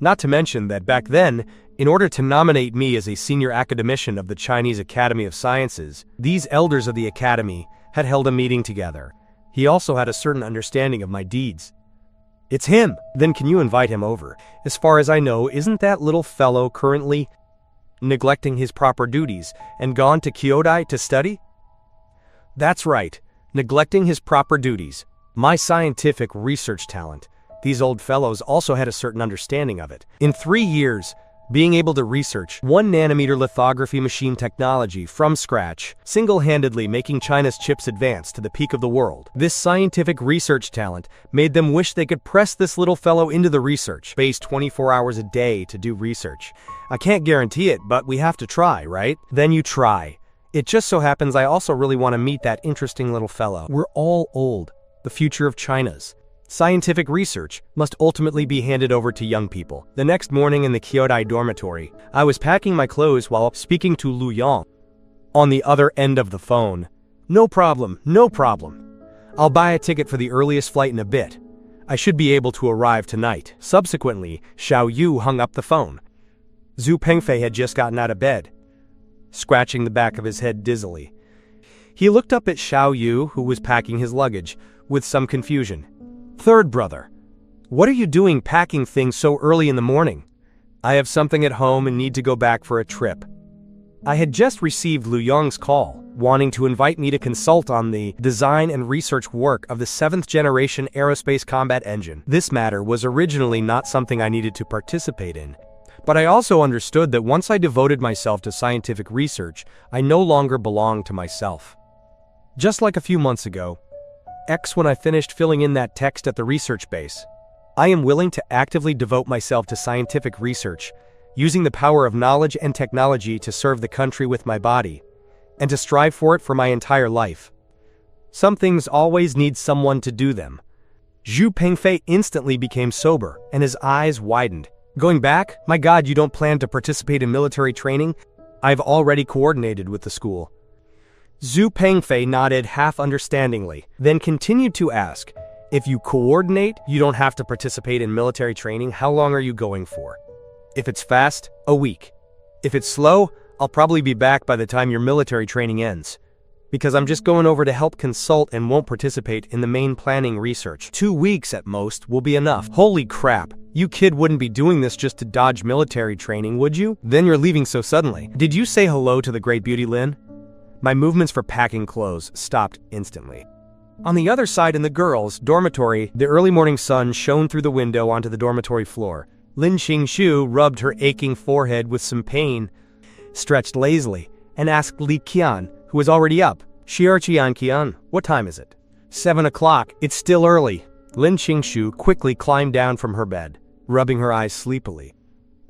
Not to mention that back then, in order to nominate me as a senior academician of the Chinese Academy of Sciences, these elders of the academy had held a meeting together. He also had a certain understanding of my deeds. It's him! Then can you invite him over? As far as I know, isn't that little fellow currently neglecting his proper duties and gone to Kyodai to study? That's right, neglecting his proper duties. My scientific research talent. These old fellows also had a certain understanding of it. In 3 years, being able to research 1-nanometer lithography machine technology from scratch, single-handedly making China's chips advance to the peak of the world. This scientific research talent made them wish they could press this little fellow into the research base 24 hours a day to do research. I can't guarantee it, but we have to try, right? Then you try. It just so happens I also really want to meet that interesting little fellow. We're all old. The future of China's scientific research must ultimately be handed over to young people. The next morning in the Kyodai dormitory, I was packing my clothes while speaking to Lu Yong. On the other end of the phone, no problem, no problem. I'll buy a ticket for the earliest flight in a bit. I should be able to arrive tonight. Subsequently, Xiao Yu hung up the phone. Zhu Pengfei had just gotten out of bed, scratching the back of his head dizzily. He looked up at Xiao Yu, who was packing his luggage, with some confusion. Third brother, what are you doing packing things so early in the morning? I have something at home and need to go back for a trip. I had just received Lu Yong's call, wanting to invite me to consult on the design and research work of the 7th-generation aerospace combat engine. This matter was originally not something I needed to participate in, But I also understood that once I devoted myself to scientific research, I no longer belonged to myself. Just like a few months ago, when I finished filling in that text at the research base, I am willing to actively devote myself to scientific research, using the power of knowledge and technology to serve the country with my body, and to strive for it for my entire life. Some things always need someone to do them. Zhu Pengfei instantly became sober, and his eyes widened. Going back? My God, you don't plan to participate in military training? I've already coordinated with the school. Zhu Pengfei nodded half-understandingly, then continued to ask, if you coordinate, you don't have to participate in military training. How long are you going for? If it's fast, a week. If it's slow, I'll probably be back by the time your military training ends. Because I'm just going over to help consult and won't participate in the main planning research. 2 weeks at most will be enough. Holy crap, you kid wouldn't be doing this just to dodge military training, would you? Then you're leaving so suddenly. Did you say hello to the great beauty Lin? My movements for packing clothes stopped instantly. On the other side in the girls' dormitory, the early morning sun shone through the window onto the dormitory floor. Lin Qingshu rubbed her aching forehead with some pain, stretched lazily, and asked Li Qian, who was already up, Qian Qian, what time is it? 7 o'clock, it's still early. Lin Qingshu quickly climbed down from her bed, rubbing her eyes sleepily.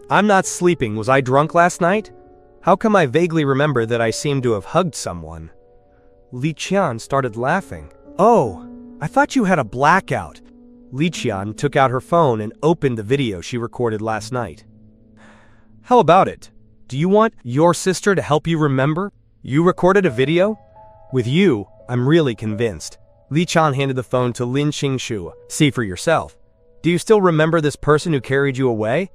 I'm not sleeping, was I drunk last night? How come I vaguely remember that I seemed to have hugged someone? Li Qian started laughing. Oh, I thought you had a blackout. Li Qian took out her phone and opened the video she recorded last night. How about it? Do you want your sister to help you remember? You recorded a video? With you, I'm really convinced. Li Qian handed the phone to Lin Qingshu. See for yourself. Do you still remember this person who carried you away?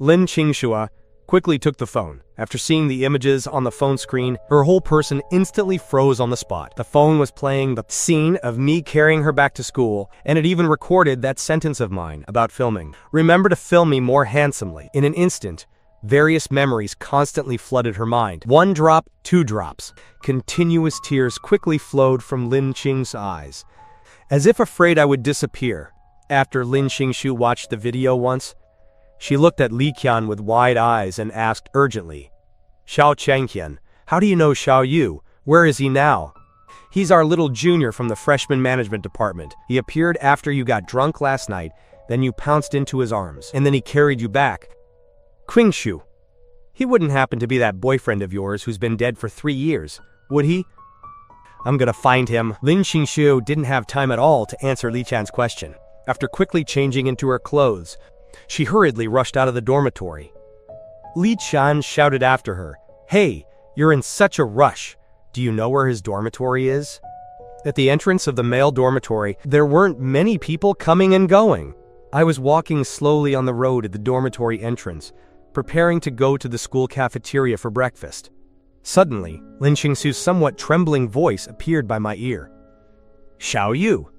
Lin Qingshu quickly took the phone. After seeing the images on the phone screen, her whole person instantly froze on the spot. The phone was playing the scene of me carrying her back to school, and it even recorded that sentence of mine about filming. Remember to film me more handsomely. In an instant, various memories constantly flooded her mind. 1 drop, 2 drops. Continuous tears quickly flowed from Lin Qing's eyes. As if afraid I would disappear. After Lin Qingshu watched the video once, she looked at Li Qian with wide eyes and asked urgently, Xiao Changqian, how do you know Xiao Yu? Where is he now? He's our little junior from the freshman management department. He appeared after you got drunk last night, then you pounced into his arms, and then he carried you back. Qingshu. He wouldn't happen to be that boyfriend of yours who's been dead for 3 years, would he? I'm gonna find him. Lin Qingshu didn't have time at all to answer Li Qian's question. After quickly changing into her clothes, she hurriedly rushed out of the dormitory. Li Qian shouted after her, Hey, you're in such a rush. Do you know where his dormitory is? At the entrance of the male dormitory, there weren't many people coming and going. I was walking slowly on the road at the dormitory entrance, preparing to go to the school cafeteria for breakfast. Suddenly, Lin Qingshu's somewhat trembling voice appeared by my ear. Xiao Yu.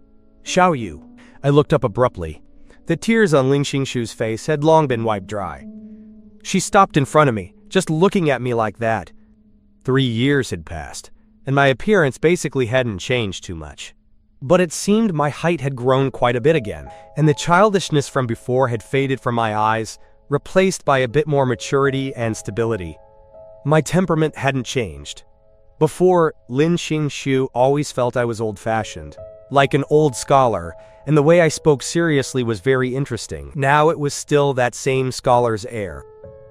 Xiao Yu. I looked up abruptly. The tears on Lin Qingshu's face had long been wiped dry. She stopped in front of me, just looking at me like that. 3 years had passed, and my appearance basically hadn't changed too much. But it seemed my height had grown quite a bit again, and the childishness from before had faded from my eyes, replaced by a bit more maturity and stability. My temperament hadn't changed. Before, Lin Qingshu always felt I was old-fashioned, like an old scholar, and the way I spoke seriously was very interesting. Now it was still that same scholar's air.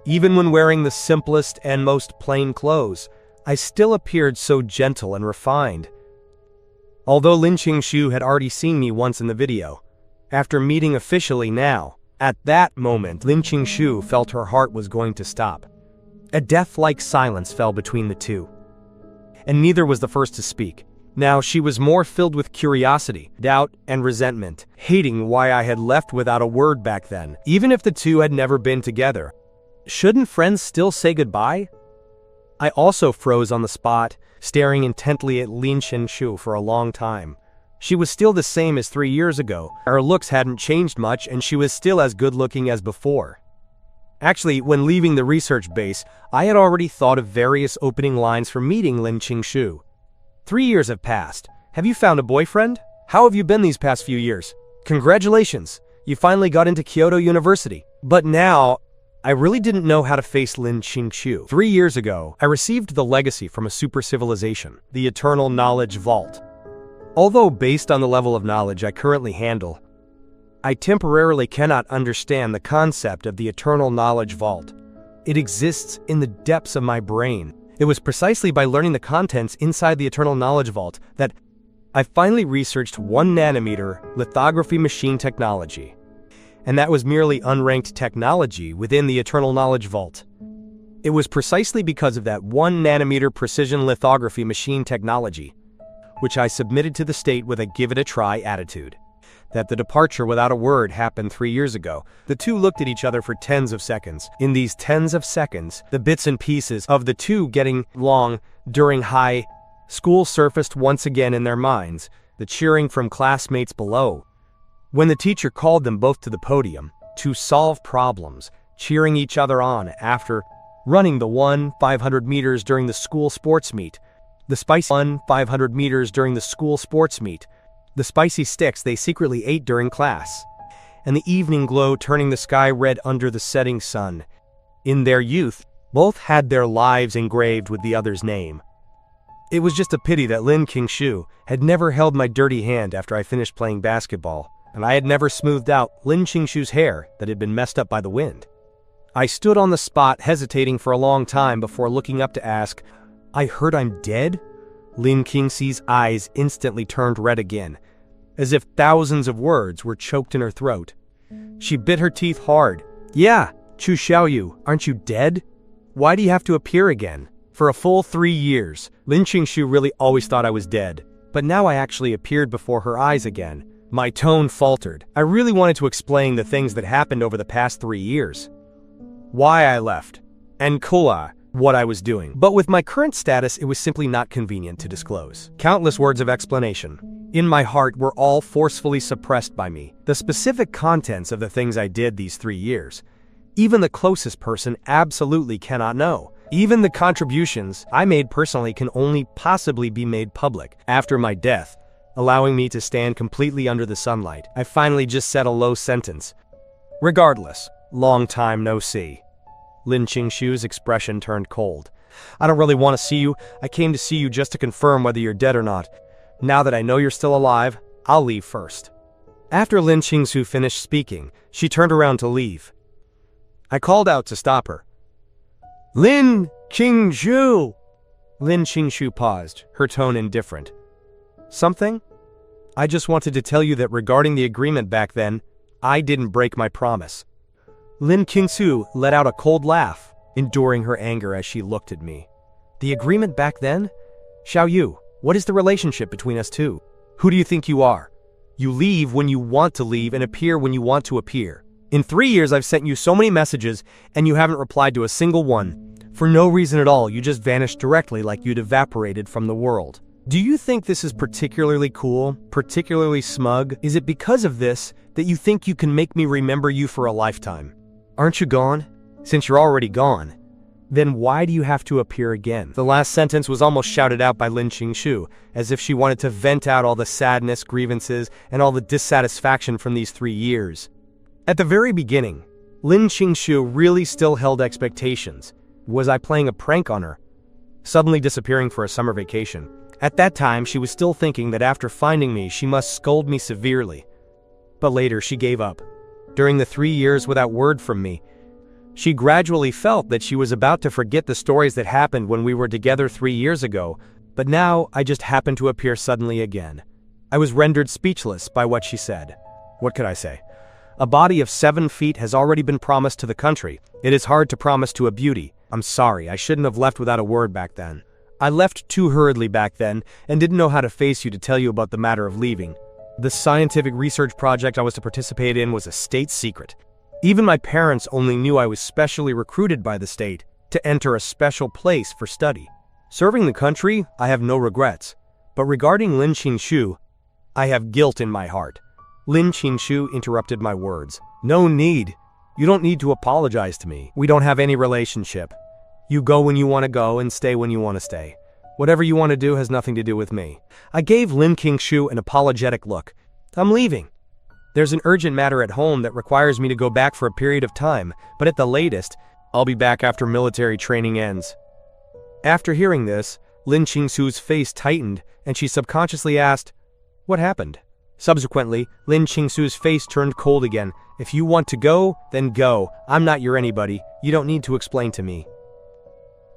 Even when wearing the simplest and most plain clothes, I still appeared so gentle and refined. Although Lin Qingshu had already seen me once in the video, after meeting officially now, at that moment Lin Qingshu felt her heart was going to stop. A death-like silence fell between the two, and neither was the first to speak. Now she was more filled with curiosity, doubt, and resentment, hating why I had left without a word back then, even if the two had never been together. Shouldn't friends still say goodbye? I also froze on the spot, staring intently at Lin Qingshu for a long time. She was still the same as 3 years ago. Her looks hadn't changed much, and she was still as good-looking as before. Actually, when leaving the research base, I had already thought of various opening lines for meeting Lin Qingshu. 3 years have passed. Have you found a boyfriend? How have you been these past few years? Congratulations, you finally got into Kyoto University. But now, I really didn't know how to face Lin Qingxiu. 3 years ago, I received the legacy from a super civilization, the Eternal Knowledge Vault. Although based on the level of knowledge I currently handle, I temporarily cannot understand the concept of the Eternal Knowledge Vault. It exists in the depths of my brain. It was precisely by learning the contents inside the Eternal Knowledge Vault that I finally researched 1 nanometer lithography machine technology. And that was merely unranked technology within the Eternal Knowledge Vault. It was precisely because of that 1 nanometer precision lithography machine technology, which I submitted to the state with a give-it-a-try attitude, that the departure without a word happened 3 years ago. The two looked at each other for tens of seconds. In these tens of seconds, the bits and pieces of the two getting along during high school surfaced once again in their minds, the cheering from classmates below. When the teacher called them both to the podium to solve problems, cheering each other on after running the 500 meters during the school sports meet, the spicy 500 meters during the school sports meet, the spicy sticks they secretly ate during class, and the evening glow turning the sky red under the setting sun. In their youth, both had their lives engraved with the other's name. It was just a pity that Lin Qingxiu had never held my dirty hand after I finished playing basketball, and I had never smoothed out Lin Qingxiu's hair that had been messed up by the wind. I stood on the spot hesitating for a long time before looking up to ask, "I heard I'm dead?" Lin Qingxi's eyes instantly turned red again, as if thousands of words were choked in her throat. She bit her teeth hard. "Yeah, Chu Xiaoyu, aren't you dead? Why do you have to appear again?" For a full 3 years, Lin Qingxiu really always thought I was dead, but now I actually appeared before her eyes again. My tone faltered. I really wanted to explain the things that happened over the past 3 years. Why I left, and Kula, what I was doing. But with my current status, it was simply not convenient to disclose. Countless words of explanation in my heart were all forcefully suppressed by me. The specific contents of the things I did these 3 years, even the closest person absolutely cannot know. Even the contributions I made personally can only possibly be made public after my death, allowing me to stand completely under the sunlight. I finally just said a low sentence. "Regardless, long time no see." Lin Qingxiu's expression turned cold. "I don't really want to see you. I came to see you just to confirm whether you're dead or not. Now that I know you're still alive, I'll leave first." After Lin Qingxiu finished speaking, she turned around to leave. I called out to stop her. "Lin Qingxiu!" Lin Qingxiu paused, her tone indifferent. "Something? I just wanted to tell you that regarding the agreement back then, I didn't break my promise." Lin Qingxiu let out a cold laugh, enduring her anger as she looked at me. "The agreement back then? Xiaoyu, what is the relationship between us two? Who do you think you are? You leave when you want to leave and appear when you want to appear. In 3 years I've sent you so many messages and you haven't replied to a single one. For no reason at all, you just vanished directly like you'd evaporated from the world. Do you think this is particularly cool, particularly smug? Is it because of this that you think you can make me remember you for a lifetime? Aren't you gone? Since you're already gone, then why do you have to appear again?" The last sentence was almost shouted out by Lin Qingxiu, as if she wanted to vent out all the sadness, grievances, and all the dissatisfaction from these 3 years. At the very beginning, Lin Qingxiu really still held expectations. Was I playing a prank on her? Suddenly disappearing for a summer vacation. At that time, she was still thinking that after finding me, she must scold me severely. But later, she gave up. During the 3 years without word from me, she gradually felt that she was about to forget the stories that happened when we were together 3 years ago, but now I just happened to appear suddenly again. I was rendered speechless by what she said. What could I say? A body of 7 feet has already been promised to the country. It is hard to promise to a beauty. I'm sorry, I shouldn't have left without a word back then. I left too hurriedly back then and didn't know how to face you to tell you about the matter of leaving. The scientific research project I was to participate in was a state secret. Even my parents only knew I was specially recruited by the state to enter a special place for study. Serving the country, I have no regrets. But regarding Lin Qingxiu, I have guilt in my heart. Lin Qingxiu interrupted my words. "No need. You don't need to apologize to me. We don't have any relationship. You go when you want to go and stay when you want to stay. Whatever you want to do has nothing to do with me." I gave Lin Qingxiu an apologetic look. "I'm leaving." There's an urgent matter at home that requires me to go back for a period of time, but at the latest, I'll be back after military training ends." After hearing this, Lin Qingsu's face tightened, and she subconsciously asked, "What happened?" Subsequently, Lin Qingsu's face turned cold again. "If you want to go, then go. I'm not your anybody. You don't need to explain to me."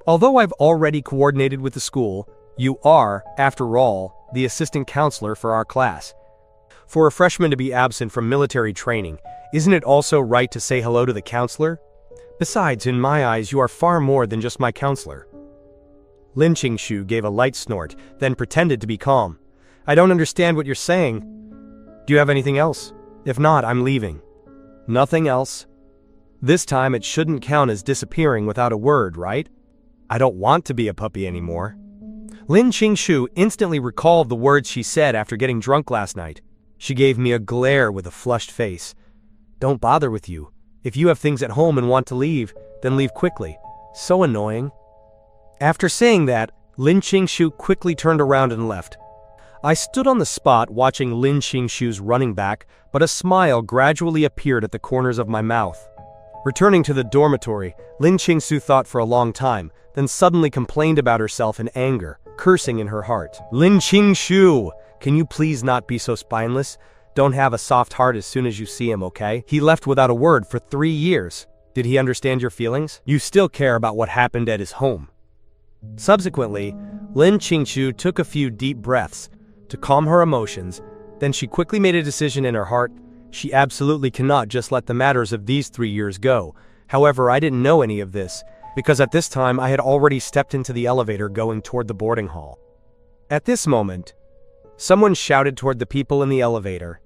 Although I've already coordinated with the school, you are, after all, the assistant counselor for our class. For a freshman to be absent from military training, isn't it also right to say hello to the counselor? Besides, in my eyes, you are far more than just my counselor. Lin Qingshu gave a light snort, then pretended to be calm. "I don't understand what you're saying. Do you have anything else? If not, I'm leaving." "Nothing else?" This time it shouldn't count as disappearing without a word, right? "I don't want to be a puppy anymore." Lin Qingshu instantly recalled the words she said after getting drunk last night. She gave me a glare with a flushed face. "Don't bother with you. If you have things at home and want to leave, then leave quickly." So annoying. After saying that, Lin Qingshu quickly turned around and left. I stood on the spot watching Lin Qingshu's running back, but a smile gradually appeared at the corners of my mouth. Returning to the dormitory, Lin Qingsu thought for a long time, then suddenly complained about herself in anger, cursing in her heart. "Lin Qingshu, can you please not be so spineless? Don't have a soft heart as soon as you see him, okay? He left without a word for 3 years. Did he understand your feelings? You still care about what happened at his home." Subsequently, Lin Qingshu took a few deep breaths to calm her emotions, then she quickly made a decision in her heart. She absolutely cannot just let the matters of these 3 years go. However, I didn't know any of this, because at this time I had already stepped into the elevator going toward the boarding hall. At this moment, someone shouted toward the people in the elevator,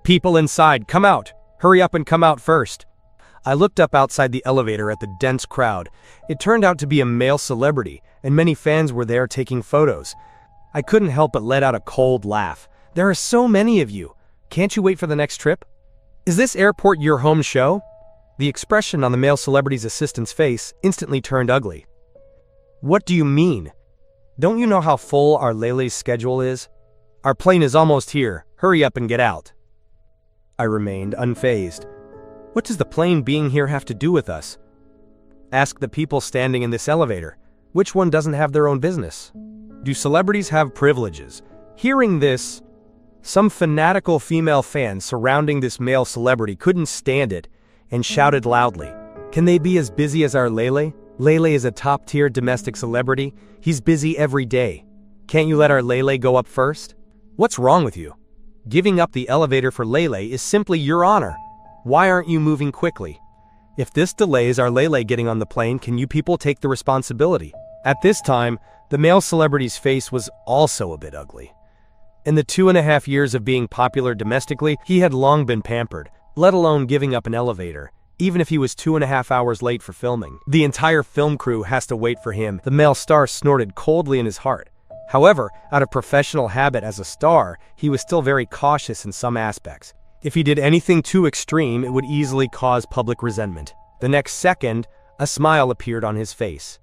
"People inside, come out! Hurry up and come out first!" I looked up outside the elevator at the dense crowd. It turned out to be a male celebrity, and many fans were there taking photos. I couldn't help but let out a cold laugh. "There are so many of you. Can't you wait for the next trip? Is this airport your home show?" The expression on the male celebrity's assistant's face instantly turned ugly. "What do you mean? Don't you know how full our Lele's schedule is? Our plane is almost here. Hurry up and get out." I remained unfazed. What does the plane being here have to do with us? Ask the people standing in this elevator. Which one doesn't have their own business? Do celebrities have privileges? Hearing this, some fanatical female fans surrounding this male celebrity couldn't stand it and shouted loudly, "Can they be as busy as our Lele? Lele is a top-tier domestic celebrity. He's busy every day. Can't you let our Lele go up first? What's wrong with you? Giving up the elevator for Lele is simply your honor. Why aren't you moving quickly? If this delays our Lele getting on the plane, can you people take the responsibility?" At this time, the male celebrity's face was also a bit ugly. In the 2.5 years of being popular domestically, he had long been pampered, let alone giving up an elevator, even if he was 2.5 hours late for filming. The entire film crew has to wait for him. The male star snorted coldly in his heart. However, out of professional habit as a star, he was still very cautious in some aspects. If he did anything too extreme, it would easily cause public resentment. The next second, a smile appeared on his face.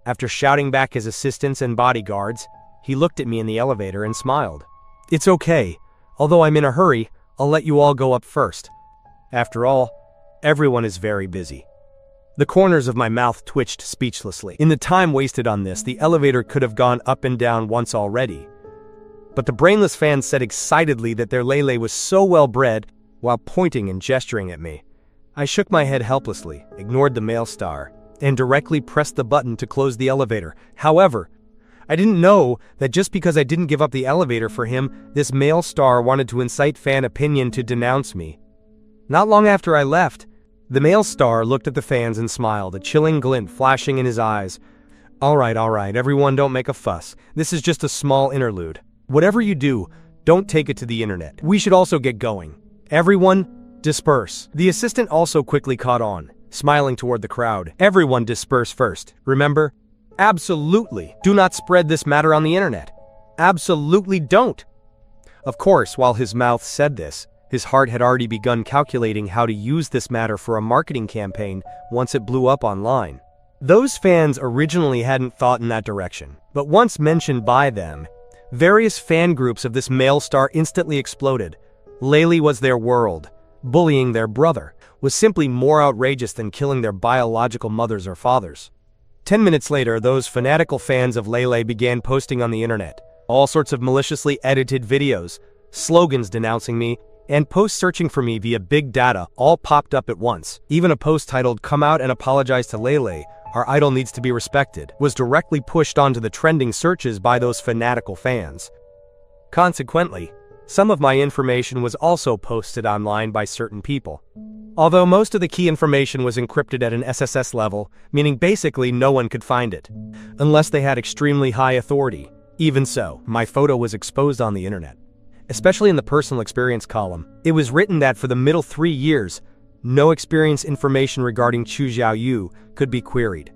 After shouting back his assistants and bodyguards, he looked at me in the elevator and smiled. "It's okay. Although I'm in a hurry, I'll let you all go up first. After all, everyone is very busy." The corners of my mouth twitched speechlessly. In the time wasted on this, the elevator could have gone up and down once already. But the brainless fans said excitedly that their Lele was so well bred while pointing and gesturing at me. I shook my head helplessly, ignored the male star, and directly pressed the button to close the elevator. However, I didn't know that just because I didn't give up the elevator for him, this male star wanted to incite fan opinion to denounce me. Not long after I left, the male star looked at the fans and smiled, a chilling glint flashing in his eyes. All right, everyone, don't make a fuss. This is just a small interlude. Whatever you do, don't take it to the internet. We should also get going. Everyone, disperse." The assistant also quickly caught on, smiling toward the crowd. "Everyone disperse first, remember? Absolutely. Do not spread this matter on the internet. Absolutely don't." Of course, while his mouth said this, his heart had already begun calculating how to use this matter for a marketing campaign once it blew up online. Those fans originally hadn't thought in that direction, but once mentioned by them, various fan groups of this male star instantly exploded. Laylee was their world. Bullying their brother was simply more outrageous than killing their biological mothers or fathers. 10 minutes later, those fanatical fans of Laylee began posting on the internet all sorts of maliciously edited videos, slogans denouncing me, and posts searching for me via big data all popped up at once. Even a post titled, "Come out and apologize to Laylee, our idol needs to be respected," was directly pushed onto the trending searches by those fanatical fans. Consequently, some of my information was also posted online by certain people. Although most of the key information was encrypted at an SSS level, meaning basically no one could find it, unless they had extremely high authority. Even so, my photo was exposed on the internet. Especially in the personal experience column, it was written that for the middle 3 years, no experience information regarding Chu Xiaoyu could be queried.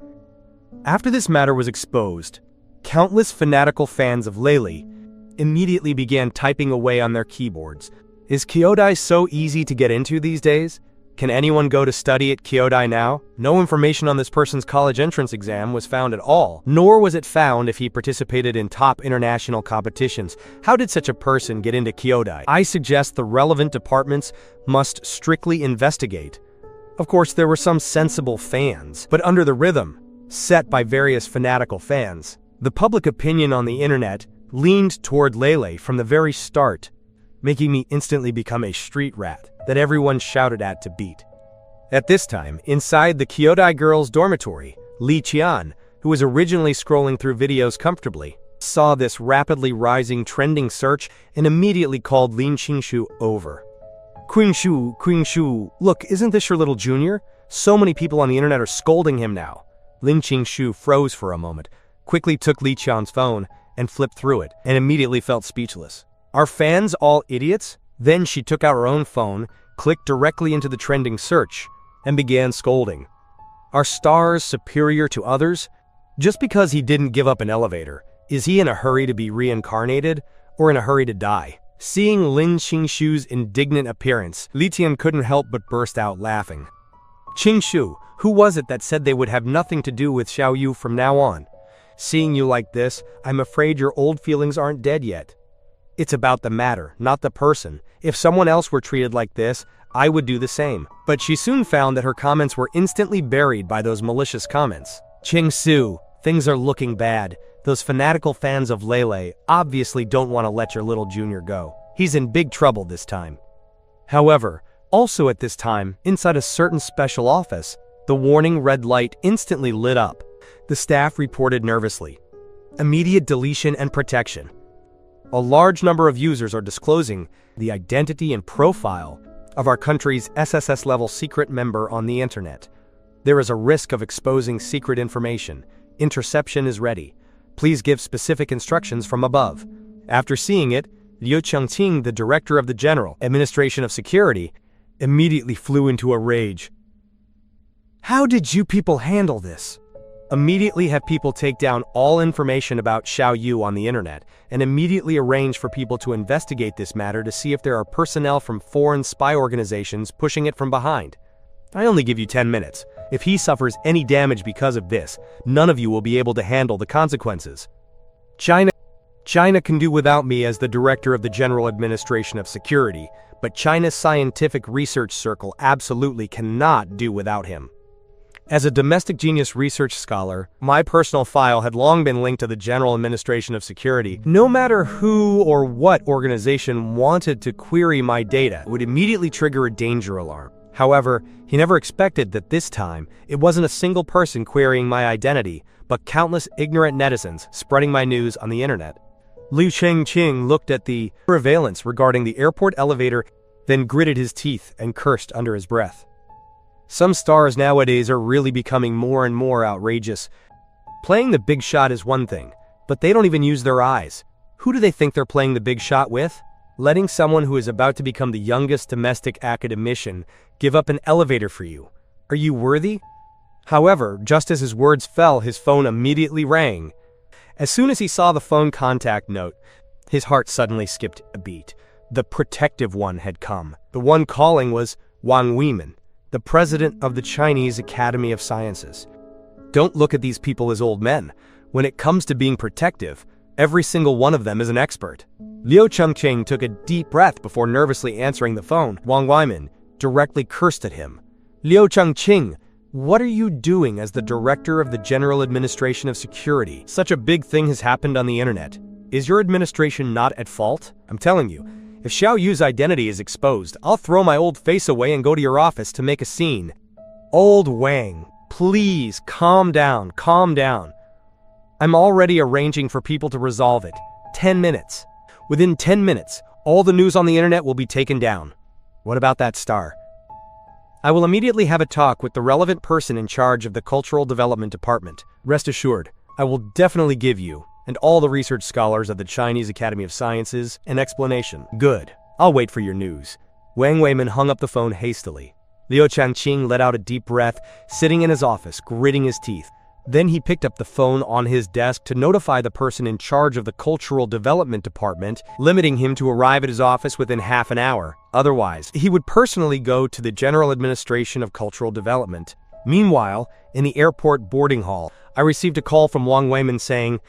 After this matter was exposed, countless fanatical fans of Laylee immediately began typing away on their keyboards. Is Kyodai so easy to get into these days? Can anyone go to study at Kyodai now? No information on this person's college entrance exam was found at all, nor was it found if he participated in top international competitions. How did such a person get into Kyodai? I suggest the relevant departments must strictly investigate. Of course, there were some sensible fans, but under the rhythm set by various fanatical fans, the public opinion on the internet leaned toward Laylee from the very start, making me instantly become a street rat that everyone shouted at to beat. At this time, inside the Kyodai girls' dormitory, Li Qian, who was originally scrolling through videos comfortably, saw this rapidly rising trending search and immediately called Lin Qingshu over. Qingshu, look, isn't this your little junior? So many people on the internet are scolding him now. Lin Qingshu froze for a moment, quickly took Li Qian's phone and flipped through it, and immediately felt speechless. Are fans all idiots? Then she took out her own phone, clicked directly into the trending search, and began scolding. Are stars superior to others? Just because he didn't give up an elevator, is he in a hurry to be reincarnated, or in a hurry to die? Seeing Lin Qingshu's indignant appearance, Li Tian couldn't help but burst out laughing. Qingshu, who was it that said they would have nothing to do with Xiaoyu from now on? Seeing you like this, I'm afraid your old feelings aren't dead yet. It's about the matter, not the person. If someone else were treated like this, I would do the same. But she soon found that her comments were instantly buried by those malicious comments. Qingsu, things are looking bad. Those fanatical fans of Laylee obviously don't want to let your little junior go. He's in big trouble this time. However, also at this time, inside a certain special office, the warning red light instantly lit up. The staff reported nervously. Immediate deletion and protection. A large number of users are disclosing the identity and profile of our country's SSS-level secret member on the internet. There is a risk of exposing secret information. Interception is ready. Please give specific instructions from above. After seeing it, Liu Chengqing, the director of the General Administration of Security, immediately flew into a rage. How did you people handle this? Immediately have people take down all information about Xiaoyu on the internet and immediately arrange for people to investigate this matter to see if there are personnel from foreign spy organizations pushing it from behind. I only give you 10 minutes. If he suffers any damage because of this, none of you will be able to handle the consequences. China can do without me as the director of the General Administration of Security, but China's Scientific Research Circle absolutely cannot do without him. As a domestic genius research scholar, my personal file had long been linked to the General Administration of Security. No matter who or what organization wanted to query my data, it would immediately trigger a danger alarm. However, he never expected that this time, it wasn't a single person querying my identity, but countless ignorant netizens spreading my news on the internet. Liu Chengqing looked at the surveillance regarding the airport elevator, then gritted his teeth and cursed under his breath. Some stars nowadays are really becoming more and more outrageous. Playing the big shot is one thing, but they don't even use their eyes. Who do they think they're playing the big shot with? Letting someone who is about to become the youngest domestic academician give up an elevator for you. Are you worthy? However, just as his words fell, his phone immediately rang. As soon as he saw the phone contact note, his heart suddenly skipped a beat. The protective one had come. The one calling was Wang Weimin, the president of the Chinese Academy of Sciences. Don't look at these people as old men. When it comes to being protective, Every single one of them is an expert. Liu Chengqing took a deep breath before nervously answering the phone. Wang Weimin directly cursed at him. Liu Chengqing, what are you doing as the director of the General Administration of Security? Such a big thing has happened on the internet. Is your administration not at fault? I'm telling you, if Xiao Yu's identity is exposed, I'll throw my old face away and go to your office to make a scene. Old Wang, please calm down, calm down. I'm already arranging for people to resolve it. 10 minutes. Within 10 minutes, all the news on the internet will be taken down. What about that star? I will immediately have a talk with the relevant person in charge of the Cultural Development Department. Rest assured, I will definitely give you and all the research scholars of the Chinese Academy of Sciences an explanation. Good. I'll wait for your news. Wang Weimin hung up the phone hastily. Liu Chengqing let out a deep breath, sitting in his office, gritting his teeth. Then he picked up the phone on his desk to notify the person in charge of the Cultural Development Department, limiting him to arrive at his office within half an hour. Otherwise, he would personally go to the General Administration of Cultural Development. Meanwhile, in the airport boarding hall, I received a call from Wang Weimin saying,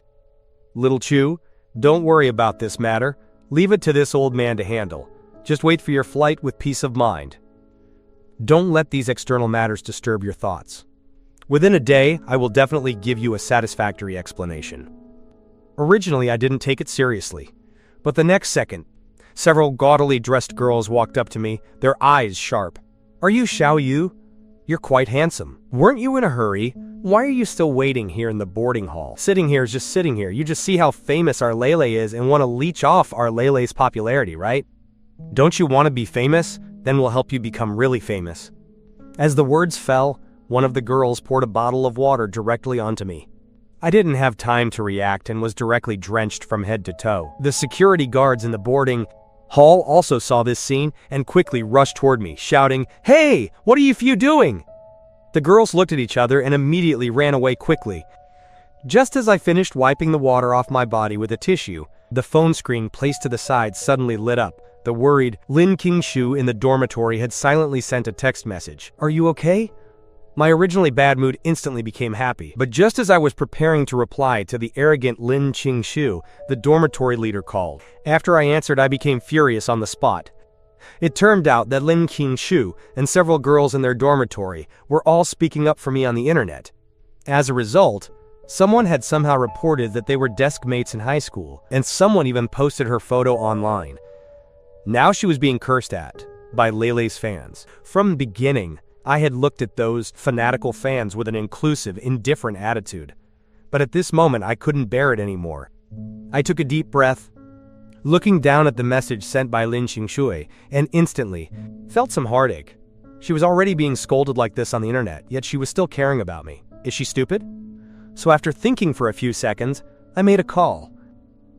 "Little Chu, don't worry about this matter. Leave it to this old man to handle. Just wait for your flight with peace of mind. Don't let these external matters disturb your thoughts. Within a day, I will definitely give you a satisfactory explanation." Originally, I didn't take it seriously. But the next second, several gaudily dressed girls walked up to me, their eyes sharp. "Are you Xiao Yu? You're quite handsome. Weren't you in a hurry? Why are you still waiting here in the boarding hall? Sitting here is just sitting here. You just see how famous our Lele is and want to leech off our Lele's popularity, right? Don't you want to be famous? Then we'll help you become really famous." As the words fell, one of the girls poured a bottle of water directly onto me. I didn't have time to react and was directly drenched from head to toe. The security guards in the boarding hall also saw this scene and quickly rushed toward me, shouting, "Hey, what are you few doing?" The girls looked at each other and immediately ran away quickly. Just as I finished wiping the water off my body with a tissue, the phone screen placed to the side suddenly lit up. The worried Lin Qingshu in the dormitory had silently sent a text message. "Are you okay?" My originally bad mood instantly became happy, but just as I was preparing to reply to the arrogant Lin Qingshu, the dormitory leader called. After I answered, I became furious on the spot. It turned out that Lin Qingshu and several girls in their dormitory were all speaking up for me on the internet. As a result, someone had somehow reported that they were desk mates in high school, and someone even posted her photo online. Now she was being cursed at by Lele's fans. From the beginning, I had looked at those fanatical fans with an inclusive, indifferent attitude. But at this moment, I couldn't bear it anymore. I took a deep breath, looking down at the message sent by Lin Qingshui, and instantly felt some heartache. She was already being scolded like this on the internet, yet she was still caring about me. Is she stupid? So after thinking for a few seconds, I made a call.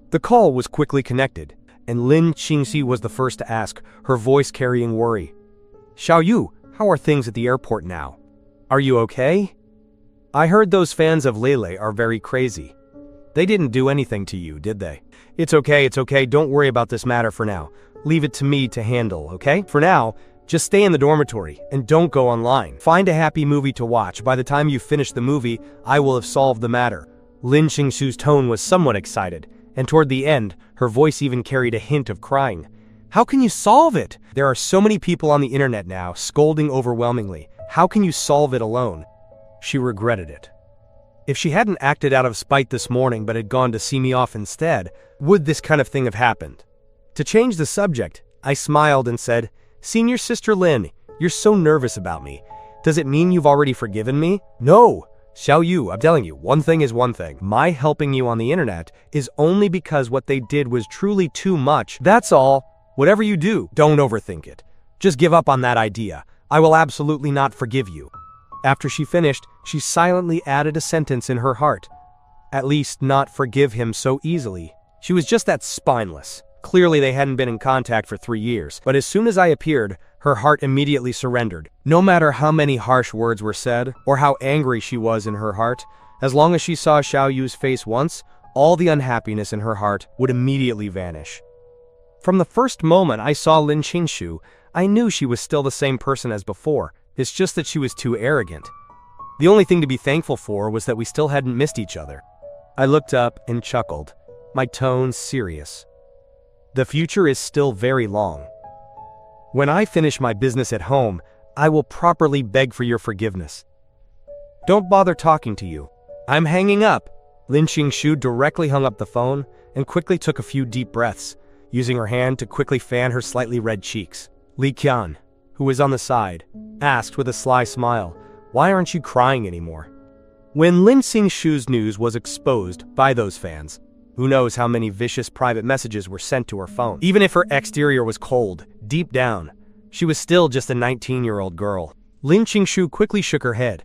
The call was quickly connected, and Lin Qingxi was the first to ask, her voice carrying worry. "Xiao Yu, how are things at the airport now? Are you okay? I heard those fans of Lele are very crazy. They didn't do anything to you, did they?" It's okay, don't worry about this matter for now. Leave it to me to handle, okay? For now, just stay in the dormitory and don't go online. Find a happy movie to watch. By the time you finish the movie, I will have solved the matter. Lin Qingshu's tone was somewhat excited, and toward the end, her voice even carried a hint of crying. "How can you solve it? There are so many people on the internet now, scolding overwhelmingly. How can you solve it alone?" She regretted it. If she hadn't acted out of spite this morning but had gone to see me off instead, would this kind of thing have happened? To change the subject, I smiled and said, "Senior Sister Lin, you're so nervous about me. Does it mean you've already forgiven me?" "No, Xiao Yu, I'm telling you, one thing is one thing. My helping you on the internet is only because what they did was truly too much. That's all. Whatever you do, don't overthink it. Just give up on that idea. I will absolutely not forgive you." After she finished, she silently added a sentence in her heart. At least not forgive him so easily. She was just that spineless. Clearly they hadn't been in contact for 3 years, but as soon as I appeared, her heart immediately surrendered. No matter how many harsh words were said, or how angry she was in her heart, as long as she saw Xiao Yu's face once, all the unhappiness in her heart would immediately vanish. From the first moment I saw Lin Qingshu, I knew she was still the same person as before. It's just that she was too arrogant. The only thing to be thankful for was that we still hadn't missed each other. I looked up and chuckled. my tone serious. The future is still very long. When I finish my business at home, I will properly beg for your forgiveness. Don't bother talking to you. I'm hanging up. Lin Qingshu directly hung up the phone and quickly took a few deep breaths, using her hand to quickly fan her slightly red cheeks. Li Qian, who was on the side, asked with a sly smile, "Why aren't you crying anymore?" When Lin Qingshu's news was exposed by those fans, who knows how many vicious private messages were sent to her phone. Even if her exterior was cold, deep down, she was still just a 19-year-old girl. Lin Qingshu quickly shook her head,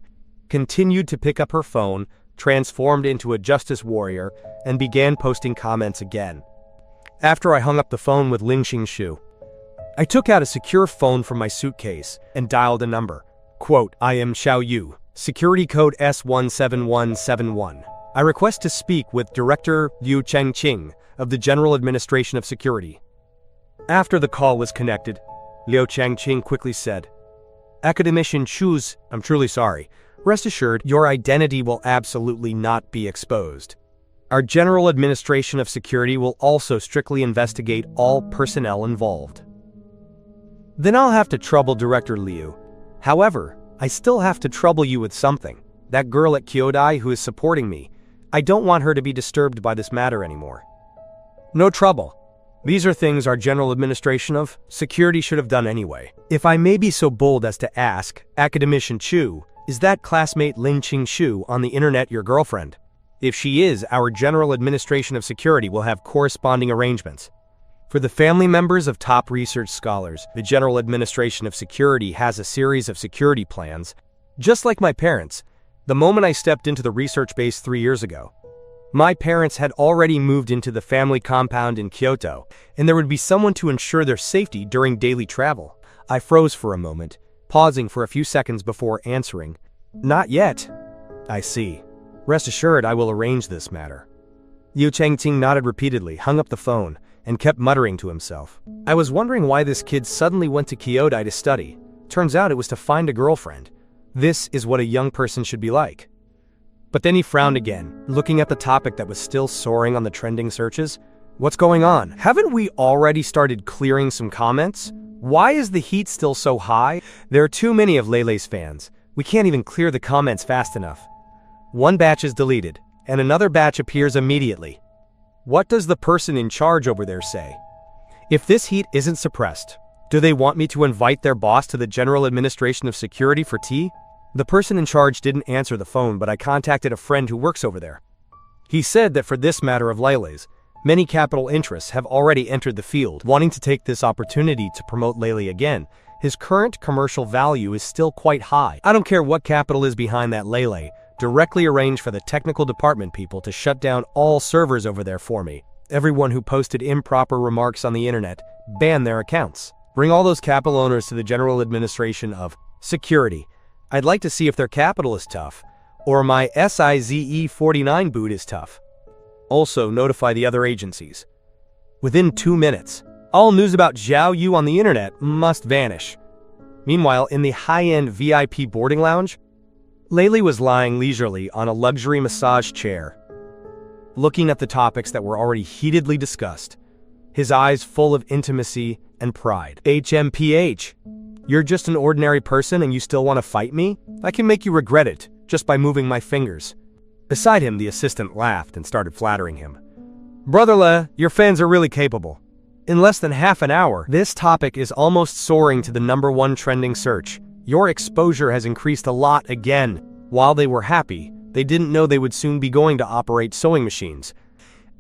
continued to pick up her phone, transformed into a justice warrior, and began posting comments again. After I hung up the phone with Lin Qingshu, I took out a secure phone from my suitcase and dialed a number. Quote, "I am Xiao Yu, security code S17171. I request to speak with Director Liu Chengqing of the General Administration of Security." After the call was connected, Liu Chengqing quickly said, "Academician Chu's, I'm truly sorry. Rest assured, your identity will absolutely not be exposed. Our General Administration of Security will also strictly investigate all personnel involved." Then I'll have to trouble Director Liu. However, I still have to trouble you with something. That girl at Kyodai who is supporting me, I don't want her to be disturbed by this matter anymore. No trouble. These are things our General Administration of Security should have done anyway. If I may be so bold as to ask, Academician Chu, is that classmate Lin Qingshu on the internet your girlfriend? If she is, our General Administration of Security will have corresponding arrangements. For the family members of top research scholars, the General Administration of Security has a series of security plans. Just like my parents, the moment I stepped into the research base 3 years ago, my parents had already moved into the family compound in Kyoto, and there would be someone to ensure their safety during daily travel. I froze for a moment, pausing for a few seconds before answering. Not yet. I see. Rest assured I will arrange this matter. Liu Chengqing nodded repeatedly, hung up the phone, and kept muttering to himself. I was wondering why this kid suddenly went to Kyodai to study. Turns out it was to find a girlfriend. This is what a young person should be like. But then he frowned again, looking at the topic that was still soaring on the trending searches. What's going on? Haven't we already started clearing some comments? Why is the heat still so high? There are too many of Leilei's fans. We can't even clear the comments fast enough. One batch is deleted, and another batch appears immediately. What does the person in charge over there say? If this heat isn't suppressed, do they want me to invite their boss to the General Administration of Security for tea? The person in charge didn't answer the phone, but I contacted a friend who works over there. He said that for this matter of Leilei's, many capital interests have already entered the field, wanting to take this opportunity to promote Leilei again. His current commercial value is still quite high. I don't care what capital is behind that Leilei. Directly arrange for the technical department people to shut down all servers over there for me. Everyone who posted improper remarks on the internet, ban their accounts. Bring all those capital owners to the General Administration of Security. I'd like to see if their capital is tough, or my SIZE49 boot is tough. Also, notify the other agencies. Within 2 minutes, all news about Xiao Yu on the internet must vanish. Meanwhile, in the high-end VIP boarding lounge, Leilei was lying leisurely on a luxury massage chair, looking at the topics that were already heatedly discussed, his eyes full of intimacy and pride. HMPH. You're just an ordinary person and you still want to fight me? I can make you regret it, just by moving my fingers. Beside him, the assistant laughed and started flattering him. Brotherla, your fans are really capable. In less than half an hour, this topic is almost soaring to the #1 trending search. Your exposure has increased a lot again. While they were happy, they didn't know they would soon be going to operate sewing machines.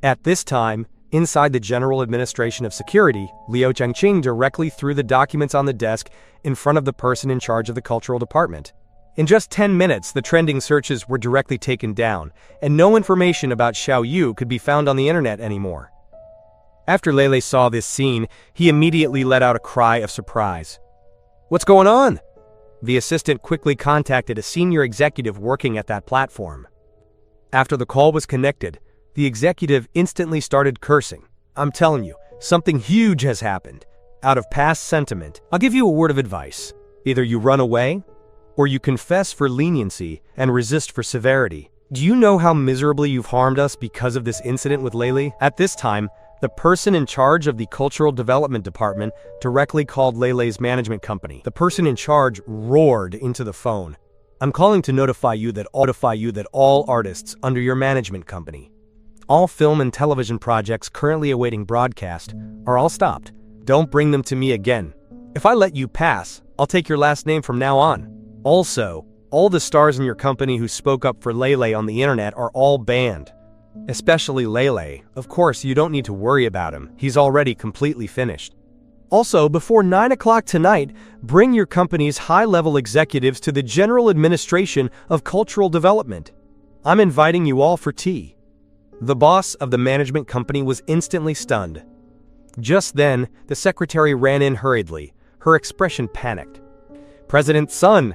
At this time, inside the General Administration of Security, Liu Chengqing directly threw the documents on the desk in front of the person in charge of the cultural department. In just 10 minutes, the trending searches were directly taken down, and no information about Xiao Yu could be found on the internet anymore. After Leilei saw this scene, he immediately let out a cry of surprise. What's going on? The assistant quickly contacted a senior executive working at that platform. After the call was connected, the executive instantly started cursing. I'm telling you, something huge has happened. Out of past sentiment, I'll give you a word of advice. Either you run away, or you confess for leniency and resist for severity. Do you know how miserably you've harmed us because of this incident with Lele? At this time, the person in charge of the Cultural Development Department directly called Lele's management company. The person in charge roared into the phone. I'm calling to notify you that all artists under your management company, all film and television projects currently awaiting broadcast, are all stopped. Don't bring them to me again. If I let you pass, I'll take your last name from now on. Also, all the stars in your company who spoke up for Lele on the internet are all banned. Especially Lele. Of course, you don't need to worry about him. He's already completely finished. Also, before 9 o'clock tonight, bring your company's high-level executives to the General Administration of Cultural Development. I'm inviting you all for tea. The boss of the management company was instantly stunned. Just then, the secretary ran in hurriedly, her expression panicked. President's son,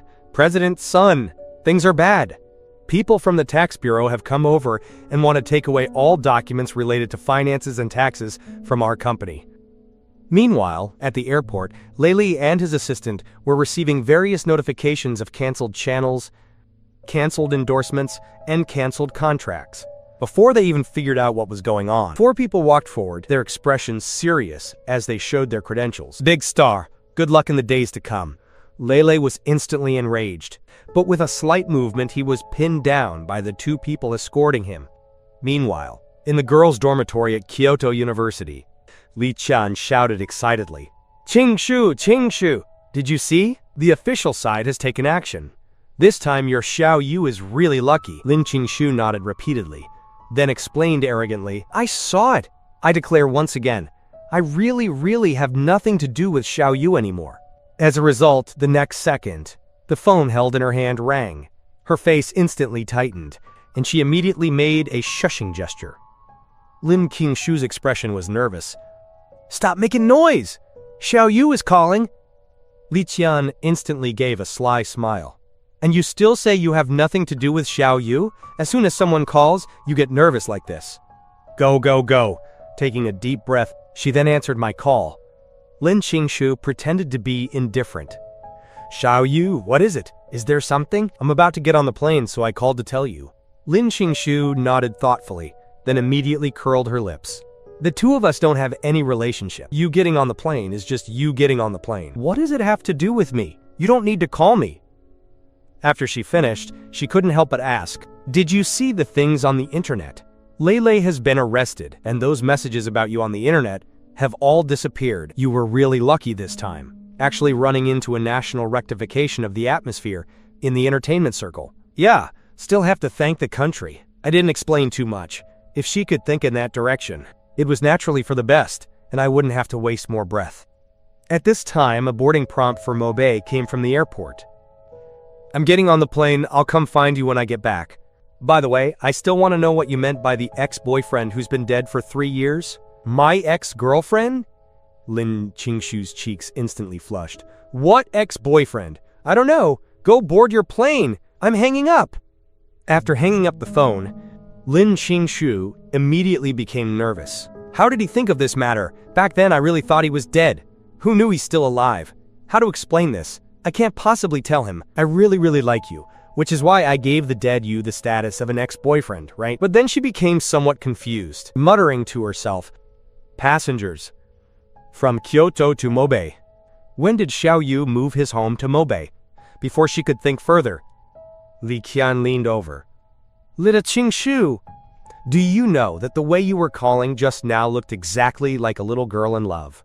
things are bad. People from the tax bureau have come over and want to take away all documents related to finances and taxes from our company. Meanwhile, at the airport, Lele and his assistant were receiving various notifications of canceled channels, canceled endorsements, and canceled contracts. Before they even figured out what was going on, 4 people walked forward, their expressions serious as they showed their credentials. Big star, good luck in the days to come. Lele was instantly enraged, but with a slight movement he was pinned down by the 2 people escorting him. Meanwhile, in the girls' dormitory at Kyoto University, Li Qian shouted excitedly, Qingshu! Did you see? The official side has taken action. This time your Xiao Yu is really lucky. Lin Qingshu nodded repeatedly, then explained arrogantly, I saw it. I declare once again, I really have nothing to do with Xiao Yu anymore. As a result, the next second, the phone held in her hand rang. Her face instantly tightened, and she immediately made a shushing gesture. Lin Qingshu's expression was nervous. Stop making noise! Xiao Yu is calling! Li Qian instantly gave a sly smile. And you still say you have nothing to do with Xiao Yu? As soon as someone calls, you get nervous like this. Go. Taking a deep breath, she then answered my call. Lin Qingshu pretended to be indifferent. Xiao Yu, what is it? Is there something? I'm about to get on the plane, so I called to tell you. Lin Qingshu nodded thoughtfully, then immediately curled her lips. The 2 of us don't have any relationship. You getting on the plane is just you getting on the plane. What does it have to do with me? You don't need to call me. After she finished, she couldn't help but ask, did you see the things on the internet? Lele has been arrested, and those messages about you on the internet have all disappeared. You were really lucky this time, actually running into a national rectification of the atmosphere in the entertainment circle. Yeah, still have to thank the country. I didn't explain too much. If she could think in that direction, it was naturally for the best, and I wouldn't have to waste more breath. At this time, a boarding prompt for Mobe came from the airport. I'm getting on the plane, I'll come find you when I get back. By the way, I still want to know what you meant by the ex-boyfriend who's been dead for 3 years? My ex-girlfriend? Lin Qingshu's cheeks instantly flushed. What ex-boyfriend? I don't know. Go board your plane. I'm hanging up. After hanging up the phone, Lin Qingshu immediately became nervous. How did he think of this matter? Back then I really thought he was dead. Who knew he's still alive? How to explain this? I can't possibly tell him. I really like you, which is why I gave the dead you the status of an ex-boyfriend, right? But then she became somewhat confused, muttering to herself, Passengers. From Kyoto to Mobe. When did Xiao Yu move his home to Mobe? Before she could think further, Li Qian leaned over. Lita Qingshu, do you know that the way you were calling just now looked exactly like a little girl in love?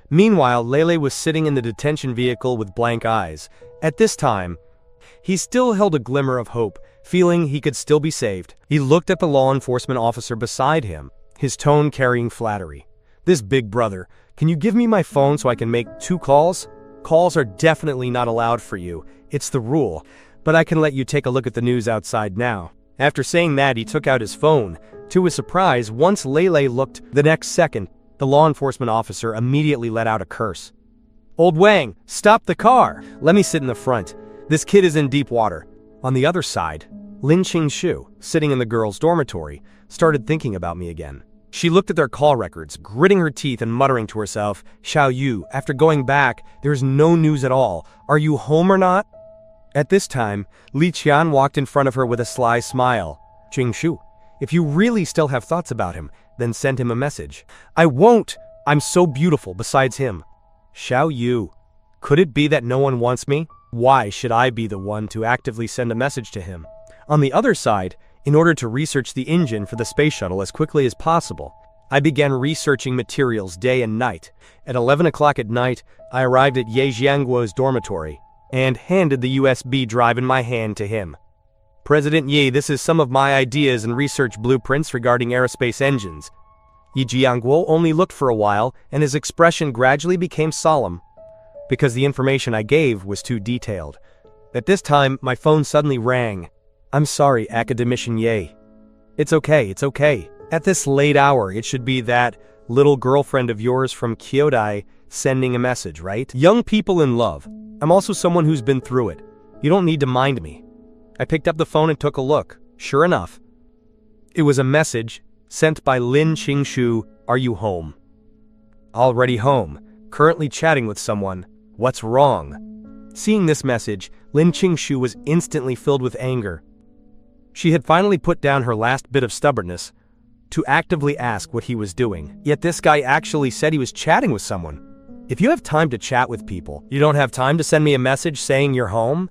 Meanwhile, Lele was sitting in the detention vehicle with blank eyes. At this time, he still held a glimmer of hope, feeling he could still be saved. He looked at the law enforcement officer beside him, his tone carrying flattery. This big brother, can you give me my phone so I can make 2 calls? Calls are definitely not allowed for you. It's the rule. But I can let you take a look at the news outside now. After saying that, he took out his phone. To his surprise, once Lele looked, the next second, the law enforcement officer immediately let out a curse. Old Wang, stop the car! Let me sit in the front. This kid is in deep water. On the other side, Lin Qingshu, sitting in the girls' dormitory, started thinking about me again. She looked at their call records, gritting her teeth and muttering to herself, Xiao Yu, after going back, there's no news at all. Are you home or not? At this time, Li Qian walked in front of her with a sly smile. Shu. If you really still have thoughts about him, then send him a message. I won't! I'm so beautiful besides him. Xiao Yu. Could it be that no one wants me? Why should I be the one to actively send a message to him? On the other side, in order to research the engine for the space shuttle as quickly as possible, I began researching materials day and night. At 11 o'clock at night, I arrived at Ye Jianguo's dormitory and handed the USB drive in my hand to him. President Ye, this is some of my ideas and research blueprints regarding aerospace engines. Ye Jianguo only looked for a while, and his expression gradually became solemn, because the information I gave was too detailed. At this time, my phone suddenly rang. I'm sorry, Academician Ye. It's okay. At this late hour, it should be that little girlfriend of yours from Kyodai sending a message, right? Young people in love. I'm also someone who's been through it. You don't need to mind me. I picked up the phone and took a look. Sure enough, it was a message sent by Lin Qingshu. Are you home? Already home. Currently chatting with someone. What's wrong? Seeing this message, Lin Qingshu was instantly filled with anger. She had finally put down her last bit of stubbornness to actively ask what he was doing. Yet this guy actually said he was chatting with someone. If you have time to chat with people, you don't have time to send me a message saying you're home?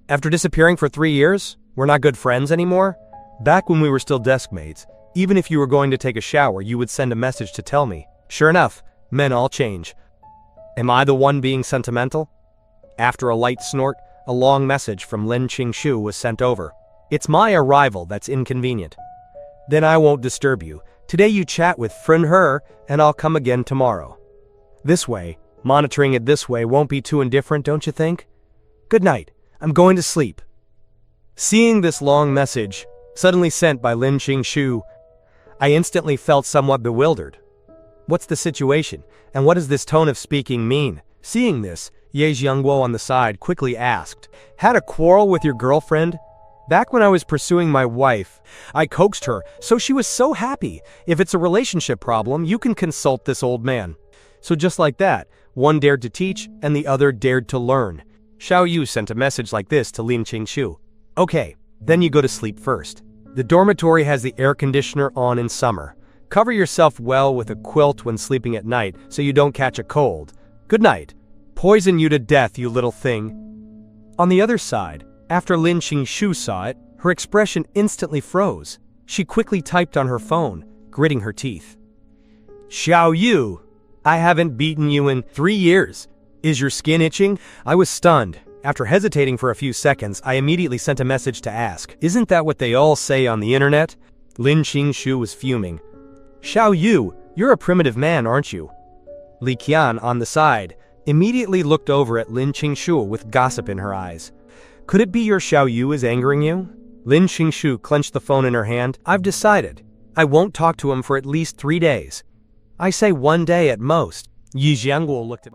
After disappearing for 3 years, we're not good friends anymore? Back when we were still desk mates, even if you were going to take a shower, you would send a message to tell me. Sure enough, men all change. Am I the one being sentimental? After a light snort, a long message from Lin Qingshu was sent over. It's my arrival that's inconvenient. Then I won't disturb you. Today you chat with friend her, and I'll come again tomorrow. This way, monitoring it this way won't be too indifferent, don't you think? Good night. I'm going to sleep. Seeing this long message, suddenly sent by Lin Qingshu, I instantly felt somewhat bewildered. What's the situation, and what does this tone of speaking mean? Seeing this, Ye Jianguo on the side quickly asked, Had a quarrel with your girlfriend? Back when I was pursuing my wife, I coaxed her, so she was so happy. If it's a relationship problem, you can consult this old man. So just like that, one dared to teach, and the other dared to learn. Xiao Yu sent a message like this to Lin Qingshu. Okay, then you go to sleep first. The dormitory has the air conditioner on in summer. Cover yourself well with a quilt when sleeping at night so you don't catch a cold. Good night. Poison you to death, you little thing. On the other side, after Lin Qingshu saw it, her expression instantly froze. She quickly typed on her phone, gritting her teeth. Xiao Yu, I haven't beaten you in 3 years. Is your skin itching? I was stunned. After hesitating for a few seconds, I immediately sent a message to ask, Isn't that what they all say on the internet? Lin Qingshu was fuming. Xiao Yu, you're a primitive man, aren't you? Li Qian, on the side, immediately looked over at Lin Qingshu with gossip in her eyes. Could it be your Xiao Yu is angering you? Lin Qingshu clenched the phone in her hand. I've decided. I won't talk to him for at least 3 days. I say 1 day at most. Ye Jianguo looked at